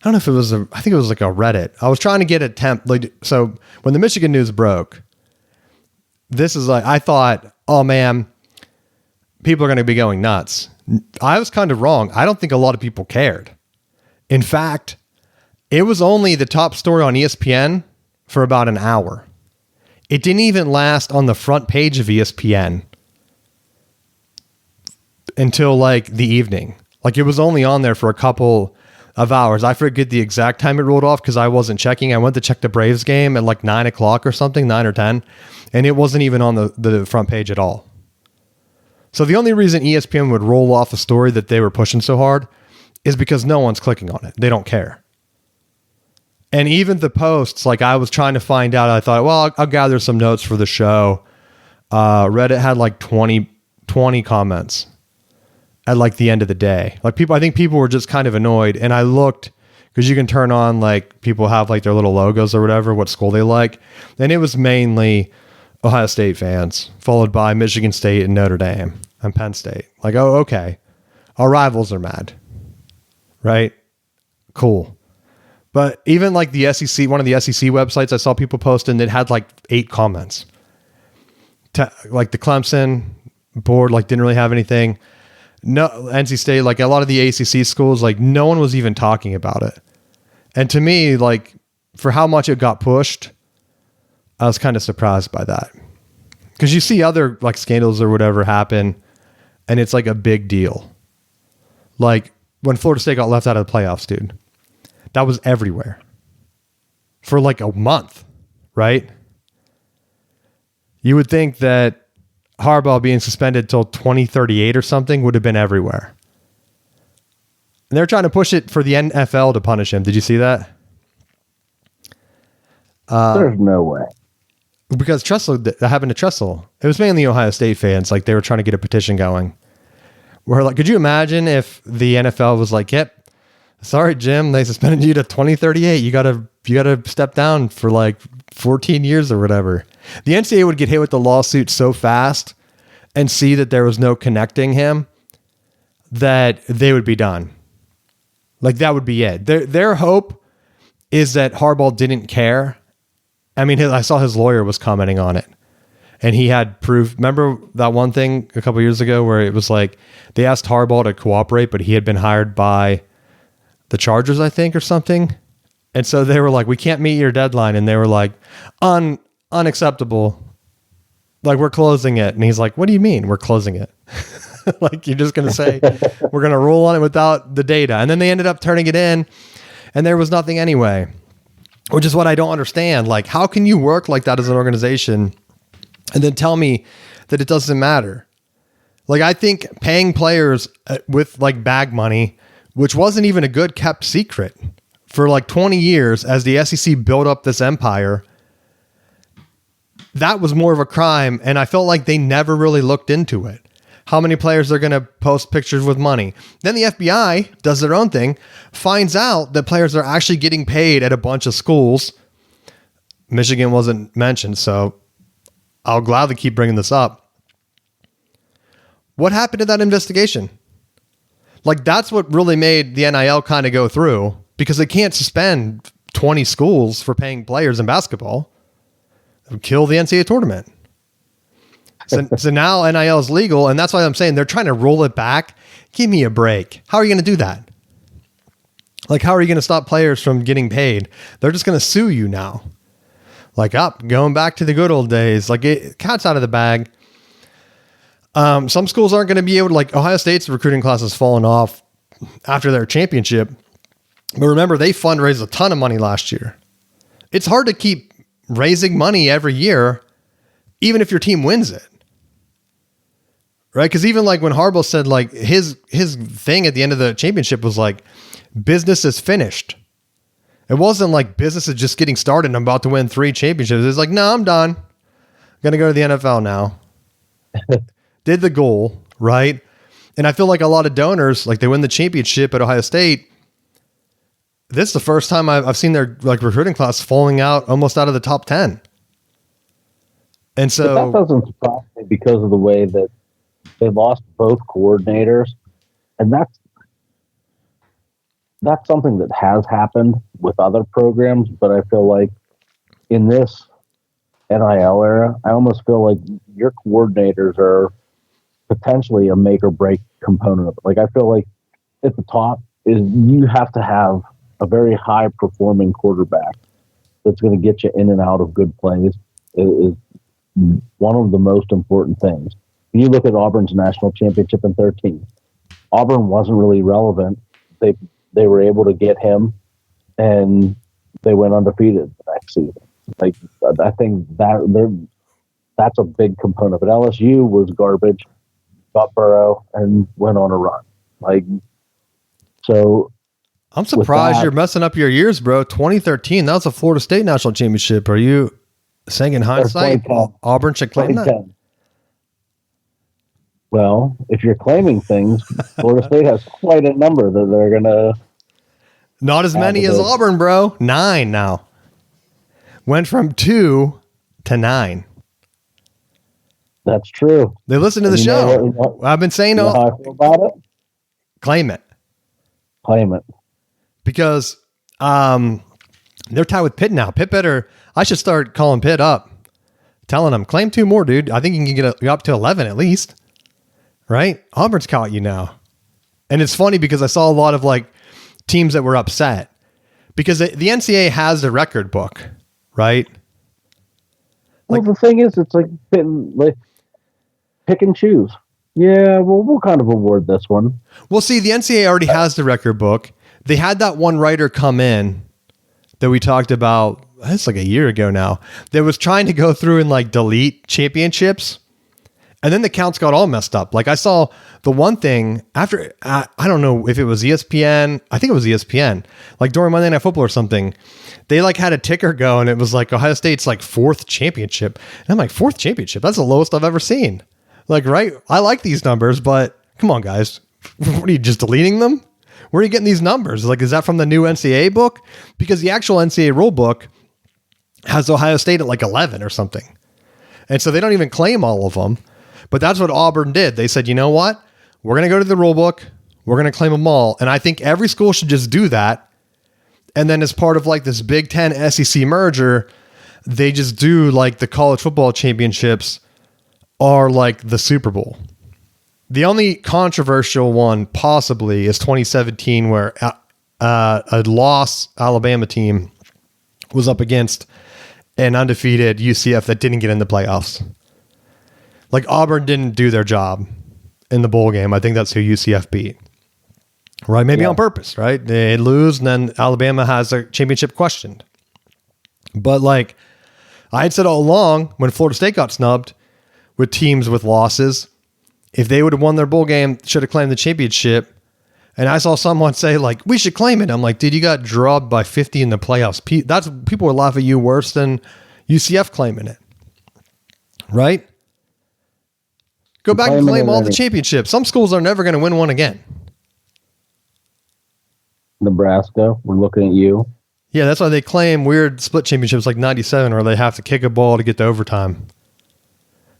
know if it was, I think it was like a Reddit. I was trying to get a so when the Michigan news broke, this is like, I thought, oh man, people are going to be going nuts. I was kind of wrong. I don't think a lot of people cared. In fact, it was only the top story on ESPN for about an hour. It didn't even last on the front page of ESPN until like the evening. Like it was only on there for a couple of hours. I forget the exact time it rolled off because I wasn't checking. I went to check the Braves game at like 9 o'clock or something, 9 or 10, and it wasn't even on the front page at all. So the only reason ESPN would roll off a story that they were pushing so hard is because no one's clicking on it. They don't care. And even the posts, like I was trying to find out, I thought, well, I'll gather some notes for the show. Reddit had like 20 comments at like the end of the day. Like I think people were just kind of annoyed. And I looked, because you can turn on like people have like their little logos or whatever, what school they like. And it was mainly Ohio State fans, followed by Michigan State and Notre Dame and Penn State. Like, oh, okay. Our rivals are mad. Right? Cool. But even like the SEC, one of the SEC websites I saw people posting that had like 8 comments. Like the Clemson board, like didn't really have anything. No, NC State, like a lot of the ACC schools, like no one was even talking about it. And to me, like for how much it got pushed, I was kind of surprised by that. Because you see other like scandals or whatever happen, and it's like a big deal. Like when Florida State got left out of the playoffs, dude. That was everywhere for like a month, right? You would think that Harbaugh being suspended till 2038 or something would have been everywhere. And they're trying to push it for the NFL to punish him. Did you see that? There's no way. Because that happened to Tressel. It was mainly Ohio State fans. Like they were trying to get a petition going. Where like, could you imagine if the NFL was like, yep, sorry, Jim, they suspended you to 2038. You gotta step down for like 14 years or whatever. The NCAA would get hit with the lawsuit so fast and see that there was no connecting him that they would be done. Like that would be it. Their hope is that Harbaugh didn't care. I mean, I saw his lawyer was commenting on it. And he had proof. Remember that one thing a couple years ago where it was like they asked Harbaugh to cooperate, but he had been hired by the Chargers, I think, or something. And so they were like, we can't meet your deadline. And they were like, unacceptable. Like, we're closing it. And he's like, what do you mean we're closing it? Like, you're just going to say we're going to roll on it without the data. And then they ended up turning it in and there was nothing anyway, which is what I don't understand. Like, how can you work like that as an organization and then tell me that it doesn't matter? Like, I think paying players with like bag money, which wasn't even a good kept secret for like 20 years as the SEC built up this empire, that was more of a crime. And I felt like they never really looked into it. How many players are going to post pictures with money? Then the FBI does their own thing, finds out that players are actually getting paid at a bunch of schools Michigan wasn't mentioned, so I'll gladly keep bringing this up. What happened to that investigation? Like, that's what really made the NIL kind of go through, because they can't suspend 20 schools for paying players in basketball. It would kill the NCAA tournament. So now NIL is legal, and that's why I'm saying they're trying to roll it back. Give me a break. How are you going to do that? Like, how are you going to stop players from getting paid? They're just going to sue you now. Like, going back to the good old days. Like, cat's out of the bag. Some schools aren't going to be able to, like, Ohio State's recruiting class has fallen off after their championship. But remember, they fundraised a ton of money last year. It's hard to keep raising money every year, even if your team wins it. Right? Because even like when Harbaugh said, like, his thing at the end of the championship was like, business is finished. It wasn't like business is just getting started and I'm about to win 3 championships. It's like, no, I'm done. I'm going to go to the NFL now. Did the goal, right? And I feel like a lot of donors, like, they win the championship at Ohio State. This is the first time I've seen their, like, recruiting class falling out almost out of the top 10. And so but that doesn't surprise me because of the way that they lost both coordinators. And that's something that has happened with other programs. But I feel like in this NIL era, I almost feel like your coordinators are potentially a make or break component of it. Like, I feel like at the top is you have to have a very high performing quarterback that's going to get you in and out of good plays is one of the most important things. When you look at Auburn's national championship in 2013, Auburn wasn't really relevant. They were able to get him, and they went undefeated the next season. Like, I think that's a big component. But LSU was garbage, got Burrow, and went on a run. Like, so I'm surprised you're messing up your years, bro. 2013, that was a Florida State national championship. Are you saying in hindsight Auburn should claim that? Well, if you're claiming things, Florida State has quite a number that they're going to... Not as many as Auburn, bro. 9 now. Went from 2 to 9. That's true. They listen to the show. I've been saying, how I feel about it? Claim it. Claim it. Because they're tied with Pitt now. Pitt better... I should start calling Pitt up. Telling them, claim 2 more, dude. I think you can get up to 11 at least. Right? Auburn's caught you now. And it's funny because I saw a lot of, like, teams that were upset. Because the NCAA has the record book, right? Well, the thing is, it's like pick and choose. Yeah, well, we'll kind of award this one. Well, see, the NCAA already has the record book. They had that one writer come in that we talked about, it's like a year ago now, that was trying to go through and, like, delete championships. And then the counts got all messed up. Like, I saw the one thing after, I don't know if it was ESPN. I think it was ESPN. Like, during Monday Night Football or something, they, like, had a ticker go, and it was like Ohio State's, like, 4th championship. And I'm like, 4th championship? That's the lowest I've ever seen. Like, right? I like these numbers, but come on, guys. What are you, just deleting them? Where are you getting these numbers? Like, is that from the new NCAA book? Because the actual NCAA rule book has Ohio State at, like, 11 or something. And so they don't even claim all of them. But that's what Auburn did. They said, you know what? We're going to go to the rule book. We're going to claim them all. And I think every school should just do that. And then as part of, like, this Big Ten SEC merger, they just do, like, the college football championships are like the Super Bowl. The only controversial one possibly is 2017, where a lost Alabama team was up against an undefeated UCF that didn't get in the playoffs. Like, Auburn didn't do their job in the bowl game. I think that's who UCF beat. Right? Maybe on purpose, right? They lose, and then Alabama has their championship questioned. But, like, I had said all along, when Florida State got snubbed with teams with losses, if they would have won their bowl game, should have claimed the championship. And I saw someone say, like, we should claim it. I'm like, dude, you got drubbed by 50 in the playoffs. People would laugh at you worse than UCF claiming it. Right? Go back and claim all the championships. Some schools are never going to win one again. Nebraska, we're looking at you. Yeah, that's why they claim weird split championships like 97 where they have to kick a ball to get to overtime.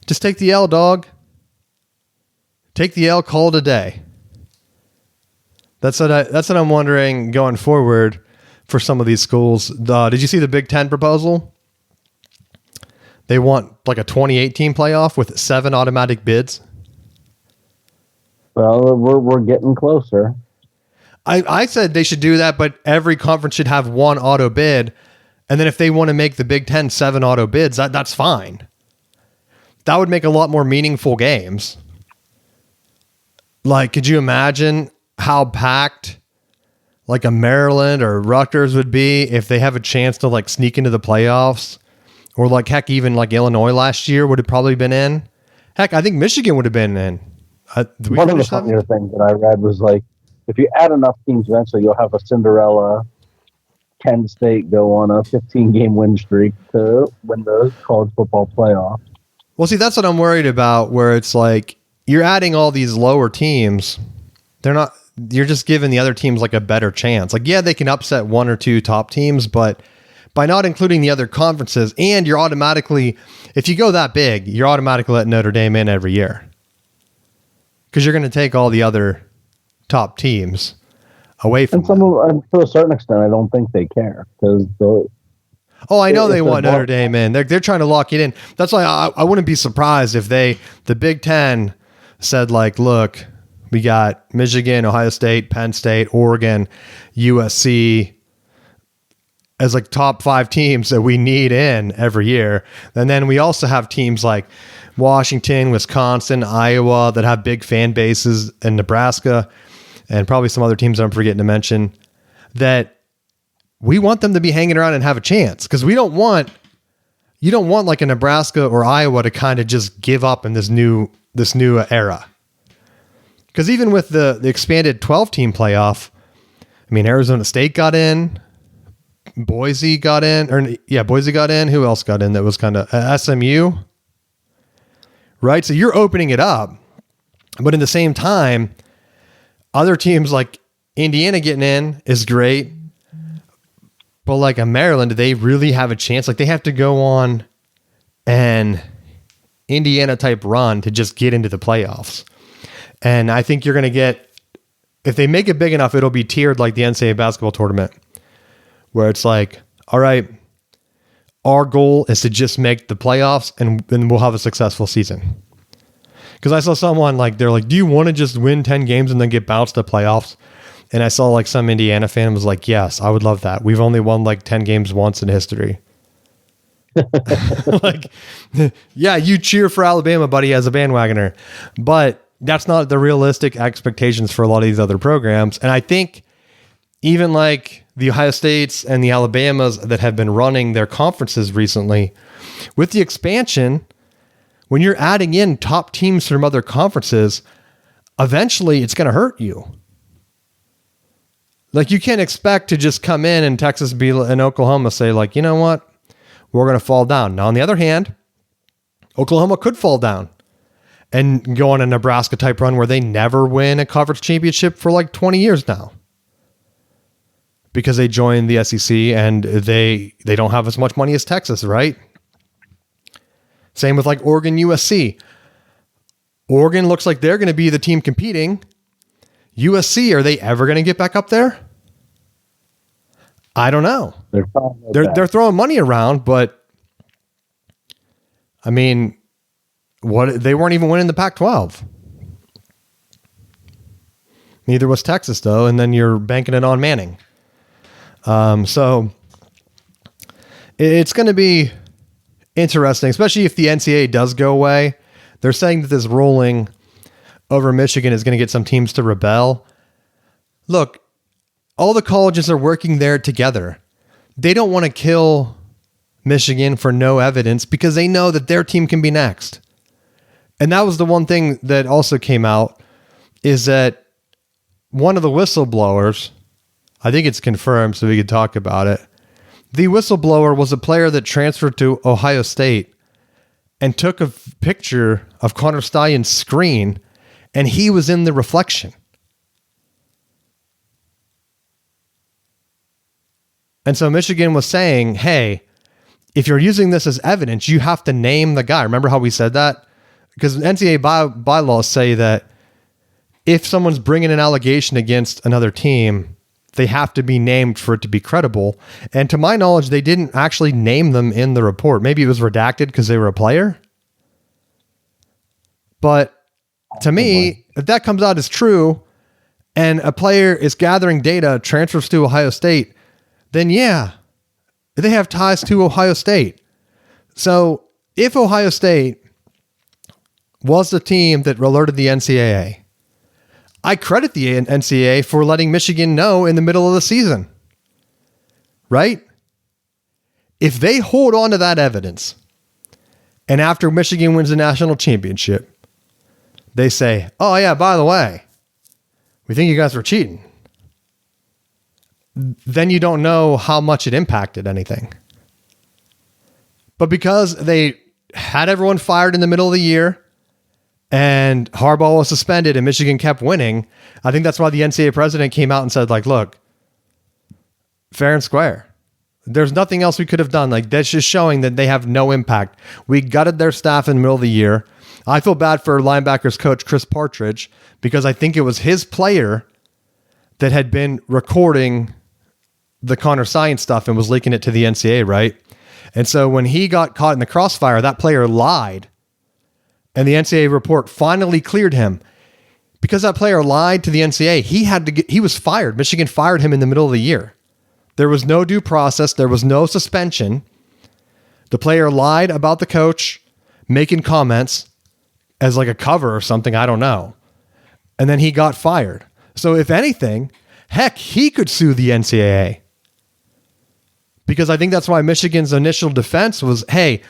Just take the L, dog. Take the L, call it a day. That's what I'm wondering going forward for some of these schools. Did you see the Big Ten proposal? They want like a 2018 playoff with 7 automatic bids. Well, we're getting closer. I said they should do that, but every conference should have 1 auto bid. And then if they want to make the Big Ten 7 auto bids, that's fine. That would make a lot more meaningful games. Like, could you imagine how packed like a Maryland or Rutgers would be if they have a chance to like sneak into the playoffs? Or like, heck, even like Illinois last year would have probably been in. Heck, I think Michigan would have been in. One of the funnier things that I read was like, if you add enough teams eventually, you'll have a Cinderella Kent State go on a 15-game win streak to win the college football playoff. Well, see, that's what I'm worried about, where it's like you're adding all these lower teams. You're just giving the other teams like a better chance. Like, yeah, they can upset 1 or 2 top teams, but by not including the other conferences, and you're automatically, if you go that big, you're automatically letting Notre Dame in every year. Because you're going to take all the other top teams away from them. And to a certain extent, I don't think they care. Because I know they want Notre Dame in. They're trying to lock it in. That's why I wouldn't be surprised if the Big Ten said, like, look, we got Michigan, Ohio State, Penn State, Oregon, USC as like top 5 teams that we need in every year. And then we also have teams like Washington, Wisconsin, Iowa that have big fan bases, and Nebraska, and probably some other teams I'm forgetting to mention, that we want them to be hanging around and have a chance. Because you don't want like a Nebraska or Iowa to kind of just give up in this new era. Because even with the expanded 12-team playoff, I mean, Arizona State got in, Boise got in. Who else got in that was kind of SMU? Right? So you're opening it up. But in the same time, other teams like Indiana getting in is great. But like a Maryland, do they really have a chance? Like, they have to go on an Indiana type run to just get into the playoffs. And I think you're going to get, if they make it big enough, it'll be tiered like the NCAA basketball tournament, where it's like, all right, our goal is to just make the playoffs and then we'll have a successful season. Because I saw someone like, they're like, do you want to just win 10 games and then get bounced to playoffs? And I saw like some Indiana fan was like, yes, I would love that. We've only won like 10 games once in history. Like, yeah, you cheer for Alabama, buddy, as a bandwagoner. But that's not the realistic expectations for a lot of these other programs. And I think even like the Ohio States and the Alabamas that have been running their conferences recently, with the expansion, when you're adding in top teams from other conferences, eventually it's going to hurt you. Like, you can't expect to just come in and Texas and Oklahoma say like, you know what, we're going to fall down. Now, on the other hand, Oklahoma could fall down and go on a Nebraska type run where they never win a conference championship for like 20 years now, because they joined the SEC and they don't have as much money as Texas, right? Same with like Oregon, USC. Oregon looks like they're going to be the team competing. USC, are they ever going to get back up there? I don't know. They're throwing money around, but I mean, they weren't even winning the Pac-12. Neither was Texas, though, and then you're banking it on Manning. So it's going to be interesting, especially if the NCAA does go away. They're saying that this ruling over Michigan is going to get some teams to rebel. Look, all the colleges are working there together. They don't want to kill Michigan for no evidence because they know that their team can be next. And that was the one thing that also came out, is that one of the whistleblowers, I think it's confirmed so we could talk about it. The whistleblower was a player that transferred to Ohio State and took a picture of Connor Stalions' screen, and he was in the reflection. And so Michigan was saying, hey, if you're using this as evidence, you have to name the guy. Remember how we said that? Because NCAA bylaws say that if someone's bringing an allegation against another team, they have to be named for it to be credible. And to my knowledge, they didn't actually name them in the report. Maybe it was redacted because they were a player. But to me, if that comes out as true and a player is gathering data, transfers to Ohio State, then yeah, they have ties to Ohio State. So if Ohio State was the team that alerted the NCAA, I credit the NCAA for letting Michigan know in the middle of the season, right? If they hold on to that evidence and after Michigan wins the national championship, they say, oh yeah, by the way, we think you guys were cheating. Then you don't know how much it impacted anything. But because they had everyone fired in the middle of the year and Harbaugh was suspended and Michigan kept winning, I think that's why the NCAA president came out and said, like, look, fair and square. There's nothing else we could have done. Like, that's just showing that they have no impact. We gutted their staff in the middle of the year. I feel bad for linebackers coach Chris Partridge because I think it was his player that had been recording the Connor Stalions stuff and was leaking it to the NCAA, right? And so when he got caught in the crossfire, that player lied. And the NCAA report finally cleared him. Because that player lied to the NCAA, he was fired. Michigan fired him in the middle of the year. There was no due process. There was no suspension. The player lied about the coach making comments as like a cover or something. I don't know. And then he got fired. So if anything, heck, he could sue the NCAA. Because I think that's why Michigan's initial defense was, hey,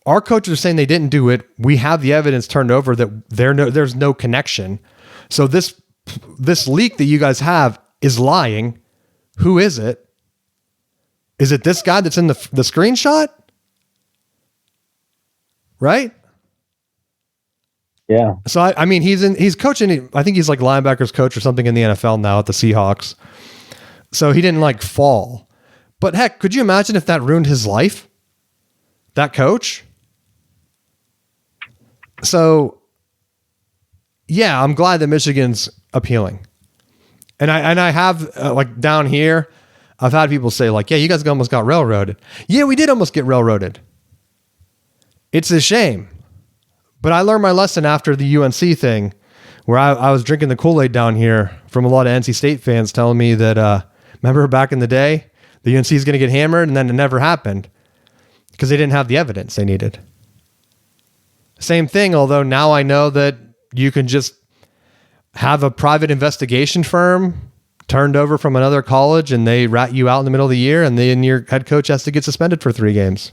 our coaches are saying they didn't do it. We have the evidence turned over that there's no connection. So this leak that you guys have is lying. Who is it? Is it this guy that's in the screenshot? Right? Yeah. So I mean, he's coaching. I think he's like linebackers coach or something in the NFL now at the Seahawks. So he didn't like fall. But heck, could you imagine if that ruined his life? That coach? So yeah, I'm glad that Michigan's appealing. And I have like down here, I've had people say like, yeah, you guys almost got railroaded. Yeah, we did almost get railroaded. It's a shame. But I learned my lesson after the UNC thing where I was drinking the Kool-Aid down here from a lot of NC State fans telling me that, remember back in the day, the UNC is going to get hammered, and then it never happened because they didn't have the evidence they needed. Same thing, although now I know that you can just have a private investigation firm turned over from another college and they rat you out in the middle of the year and then your head coach has to get suspended for 3 games.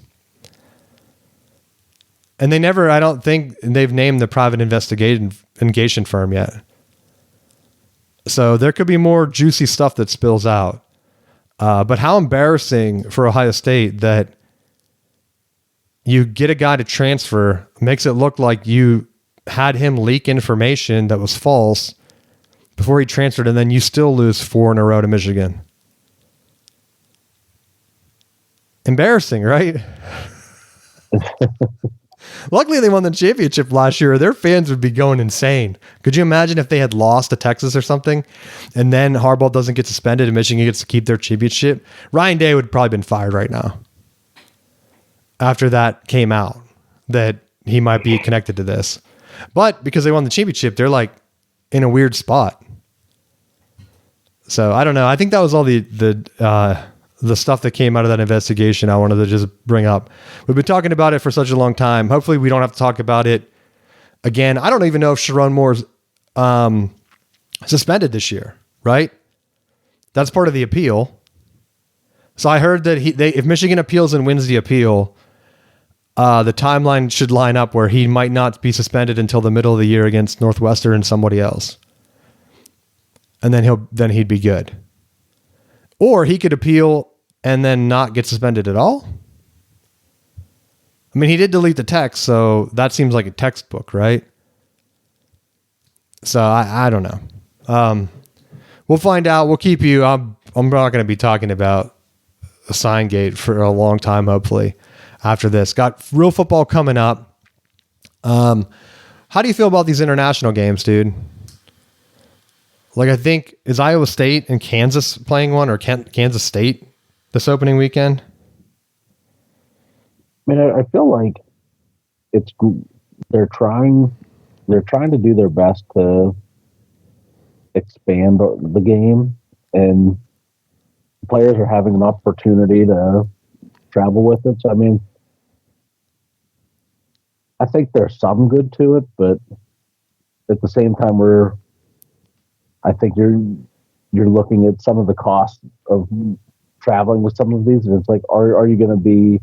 And they never, I don't think they've named the private investigation firm yet. So there could be more juicy stuff that spills out. But how embarrassing for Ohio State that you get a guy to transfer, makes it look like you had him leak information that was false before he transferred, and then you still lose 4 in a row to Michigan. Embarrassing, right? Luckily, they won the championship last year. Their fans would be going insane. Could you imagine if they had lost to Texas or something, and then Harbaugh doesn't get suspended and Michigan gets to keep their championship? Ryan Day would probably been fired right now. After that came out that he might be connected to this. But because they won the championship, they're like in a weird spot. So I don't know. I think that was all the stuff that came out of that investigation I wanted to just bring up. We've been talking about it for such a long time. Hopefully we don't have to talk about it again. I don't even know if Sharon Moore's suspended this year, right? That's part of the appeal. So I heard that if Michigan appeals and wins the appeal, the timeline should line up where he might not be suspended until the middle of the year against Northwestern and somebody else. And then he'd be good. Or he could appeal and then not get suspended at all. I mean, he did delete the text, so that seems like a textbook, right? So I don't know. We'll find out. We'll keep you. I'm not going to be talking about sign gate for a long time, hopefully, after this. Got real football coming up. How do you feel about these international games, dude? Like, I think, is Iowa State and Kansas playing one, or Kansas State this opening weekend? I mean, I feel like they're trying to do their best to expand the game, and players are having an opportunity to travel with it. So, I mean, I think there's some good to it, but at the same time, I think you're looking at some of the costs of traveling with some of these, and it's like, are you going to be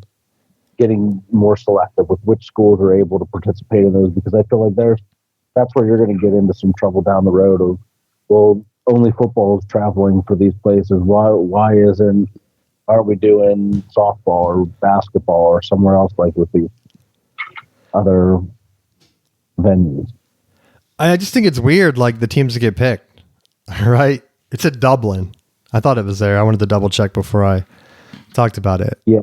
getting more selective with which schools are able to participate in those? Because I feel like that's where you're going to get into some trouble down the road of, well, only football is traveling for these places. Why aren't we doing softball or basketball or somewhere else like with the other venues? I just think it's weird, like the teams that get picked, right? It's at Dublin. I thought it was there. I wanted to double check before I talked about it. Yeah.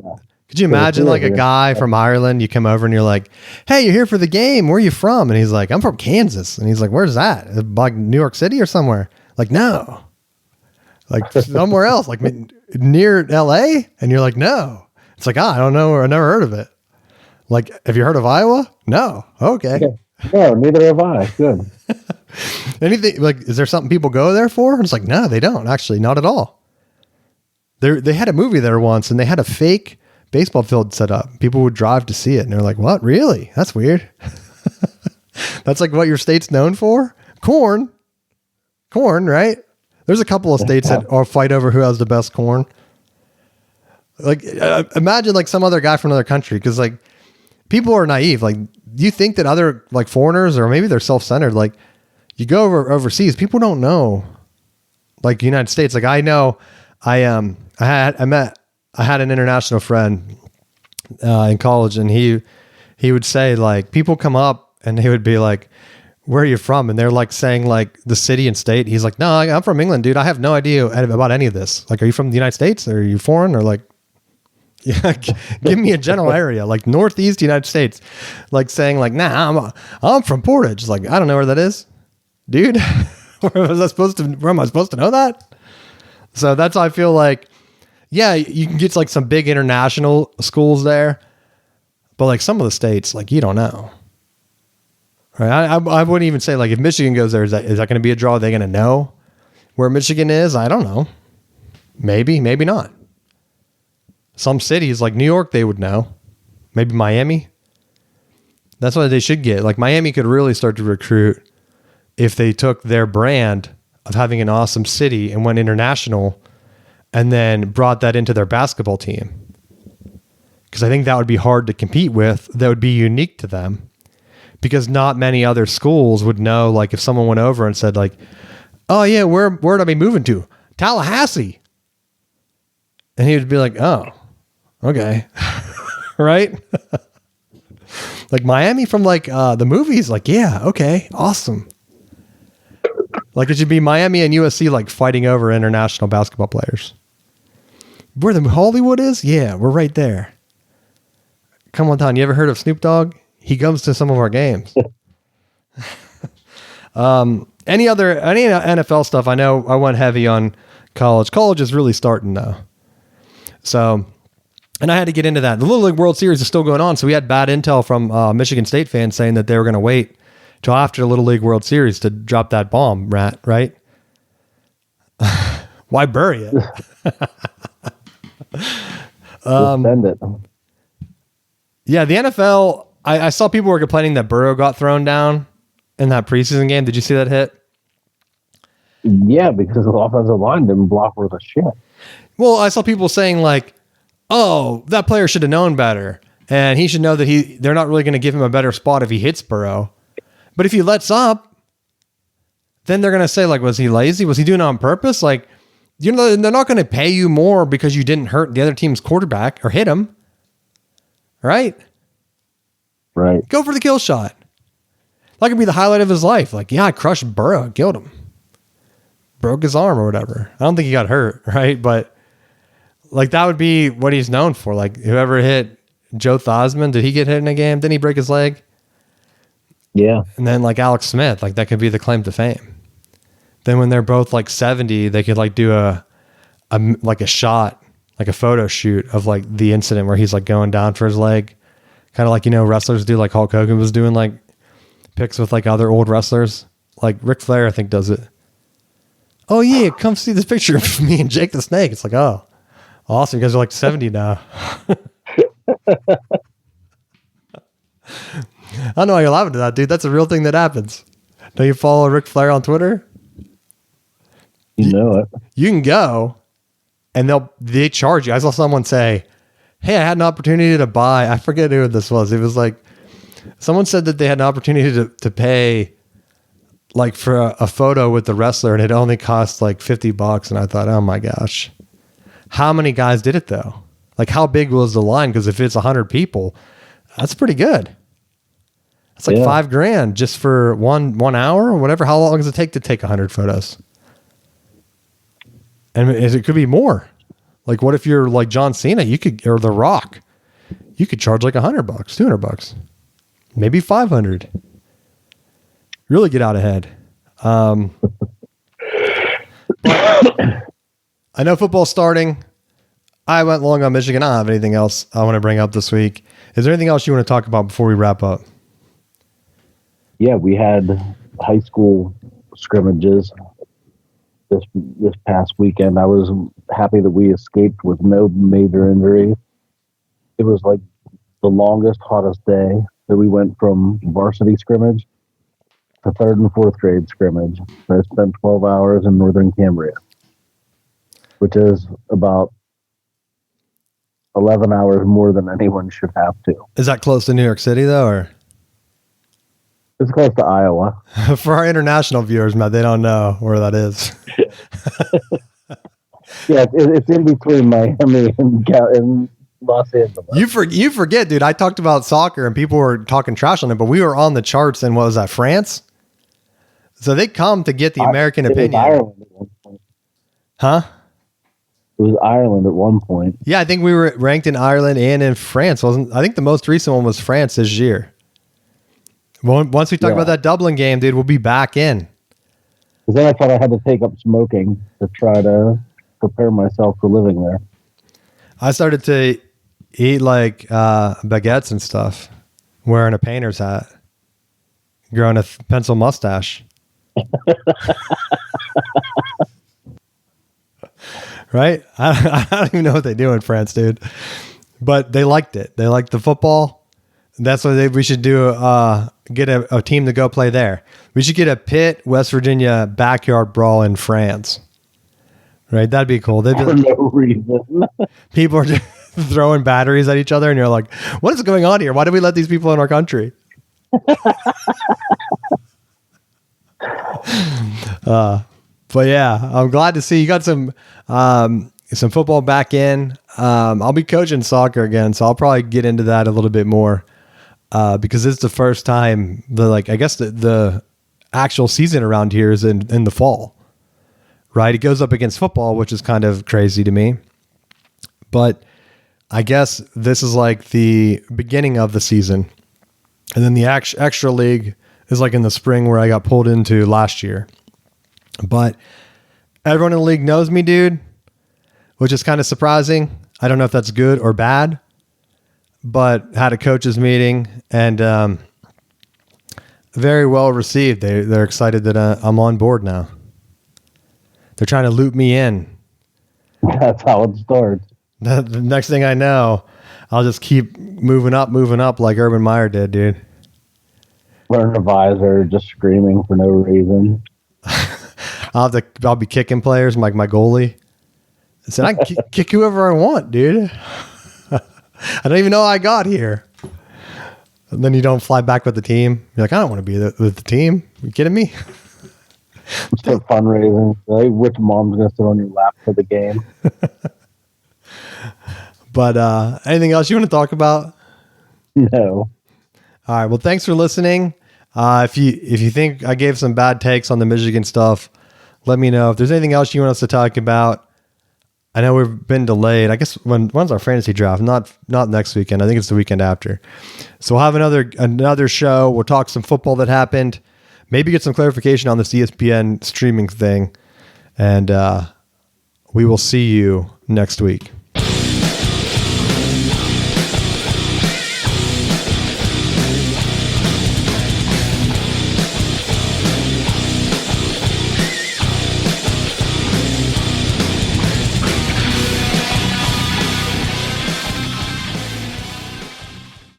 Could you imagine like a guy from Ireland, you come over and you're like, hey, you're here for the game. Where are you from? And he's like, I'm from Kansas. And he's like, where's that? Like New York City or somewhere? Like, no. Like somewhere else, like near LA? And you're like, no. It's like, I don't know, or I never heard of it. Like, have you heard of Iowa? No. Okay. No, neither have I. Good. Anything like, is there something people go there for? And it's like, no, they don't actually, not at all. They had a movie there once and they had a fake baseball field set up. People would drive to see it and they're like, what? Really? That's weird. That's like what your state's known for? Corn, right? There's a couple of states that all fight over who has the best corn. Like, imagine like some other guy from another country. Cause like people are naive. Like, do you think that other like foreigners, or maybe they're self-centered? Like you go overseas, people don't know like the United States. Like I know I had an international friend in college, and he would say like people come up and he would be like, where are you from? And they're like saying like the city and state. He's like, no, I'm from England, dude. I have no idea about any of this. Like, are you from the United States, or are you foreign, or like, yeah, give me a general area, like Northeast United States, like saying like, nah, I'm from Portage. Like, I don't know where that is, dude. Where am I supposed to know that? So that's how I feel like, yeah, you can get like some big international schools there, but like some of the states, like you don't know. Right? I wouldn't even say like if Michigan goes there, is that going to be a draw? Are they going to know where Michigan is? I don't know. Maybe not. Some cities like New York, they would know. Maybe Miami. That's what they should get. Like Miami could really start to recruit if they took their brand of having an awesome city and went international and then brought that into their basketball team. Because I think that would be hard to compete with. That would be unique to them. Because not many other schools would know, like if someone went over and said like, oh yeah, where'd I be moving to? Tallahassee. And he would be like, oh, okay. Right? Like Miami from like the movies, like, yeah, okay, awesome. Like it should be Miami and USC like fighting over international basketball players. Where the Hollywood is? Yeah, we're right there. Come on, Don. You ever heard of Snoop Dogg? He comes to some of our games. Any NFL stuff? I know I went heavy on college. College is really starting now. So, and I had to get into that. The Little League World Series is still going on. So we had bad intel from Michigan State fans saying that they were going to wait till after the Little League World Series to drop that bomb, right? Why bury it? Send it. Yeah, the NFL, I saw people were complaining that Burrow got thrown down in that preseason game. Did you see that hit? Yeah, because the offensive line didn't block worth a shit. Well, I saw people saying like, oh, that player should have known better. And he should know that they're not really going to give him a better spot if he hits Burrow. But if he lets up, then they're going to say like, was he lazy? Was he doing it on purpose? Like, you know, they're not going to pay you more because you didn't hurt the other team's quarterback or hit him. Right? Right. Go for the kill shot. That could be the highlight of his life. Like, yeah, I crushed Burrow, killed him. Broke his arm or whatever. I don't think he got hurt, right? But Like that would be what he's known for. Like whoever hit Joe Thosman, did he get hit in a game? Didn't he break his leg? Yeah. And then like Alex Smith, like that could be the claim to fame. Then when they're both like 70, they could like do a shot, like a photo shoot of like the incident where he's like going down for his leg. Kind of like, wrestlers do, like Hulk Hogan was doing like pics with like other old wrestlers. Like Ric Flair, I think, does it. Oh yeah, come see this picture of me and Jake the Snake. It's like, oh, awesome. You guys are like 70 now. I don't know why you're laughing at that, dude. That's a real thing that happens. Don't you follow Ric Flair on Twitter? You know it. You can go and they charge you. I saw someone say, hey, I had an opportunity to buy. I forget who this was. It was like someone said that they had an opportunity to pay like for a photo with the wrestler and it only cost like $50. And I thought, oh my gosh, how many guys did it though? Like how big was the line? Because if it's 100 people, that's pretty good. It's like $5,000 just for one hour or whatever. How long does it take 100 photos? And it could be more. Like what if you're like John Cena, or The Rock, you could charge like $100, $200, maybe 500. Really get out ahead. I know football's starting. I went long on Michigan. I don't have anything else I want to bring up this week. Is there anything else you want to talk about before we wrap up? Yeah, we had high school scrimmages this past weekend. I was happy that we escaped with no major injuries. It was like the longest, hottest day that we went from varsity scrimmage to third and fourth grade scrimmage. I spent 12 hours in northern Cambria, which is about 11 hours more than anyone should have to. Is that close to New York City though, or? It's close to Iowa. For our international viewers, Matt, they don't know where that is. Yeah, it's in between Miami and Los Angeles. You forget, dude. I talked about soccer and people were talking trash on it, but we were on the charts in, what was that, France? So they come to get the American opinion. Ireland at one point. Huh? It was Ireland at one point. Yeah, I think we were ranked in Ireland and in France. I think the most recent one was France this year. Well, once we talk about that Dublin game, dude, we'll be back in. Because then I thought I had to take up smoking to try to prepare myself for living there. I started to eat like baguettes and stuff, wearing a painter's hat, growing a pencil mustache. Right? I don't even know what they do in France, dude. But they liked it. They liked the football. That's why we should do get a team to go play there. We should get a Pitt, West Virginia backyard brawl in France. Right? That'd be cool. For no reason. People are just throwing batteries at each other and you're like, what is going on here? Why do we let these people in our country? But yeah, I'm glad to see you got some football back in. I'll be coaching soccer again, so I'll probably get into that a little bit more. Because it's the first time the actual season around here is in the fall, right? It goes up against football, which is kind of crazy to me, but I guess this is like the beginning of the season. And then the extra league is like in the spring where I got pulled into last year, but everyone in the league knows me, dude, which is kind of surprising. I don't know if that's good or bad. But had a coaches meeting and very well received. They're excited that I'm on board now. They're trying to loop me in. That's how it starts. The next thing I know, I'll just keep moving up like Urban Meyer did, dude. Wearing a visor, just screaming for no reason. I'll be kicking players like my goalie. I said I can kick whoever I want, dude. I don't even know how I got here. And then you don't fly back with the team. You're like, I don't want to be with the team. Are you kidding me? Start fundraising. Like, which mom's going to sit on your lap for the game? But anything else you want to talk about? No. All right. Well, thanks for listening. If you think I gave some bad takes on the Michigan stuff, let me know. If there's anything else you want us to talk about, I know we've been delayed. I guess when's our fantasy draft? Not next weekend. I think it's the weekend after. So we'll have another show. We'll talk some football that happened. Maybe get some clarification on this ESPN streaming thing. And we will see you next week.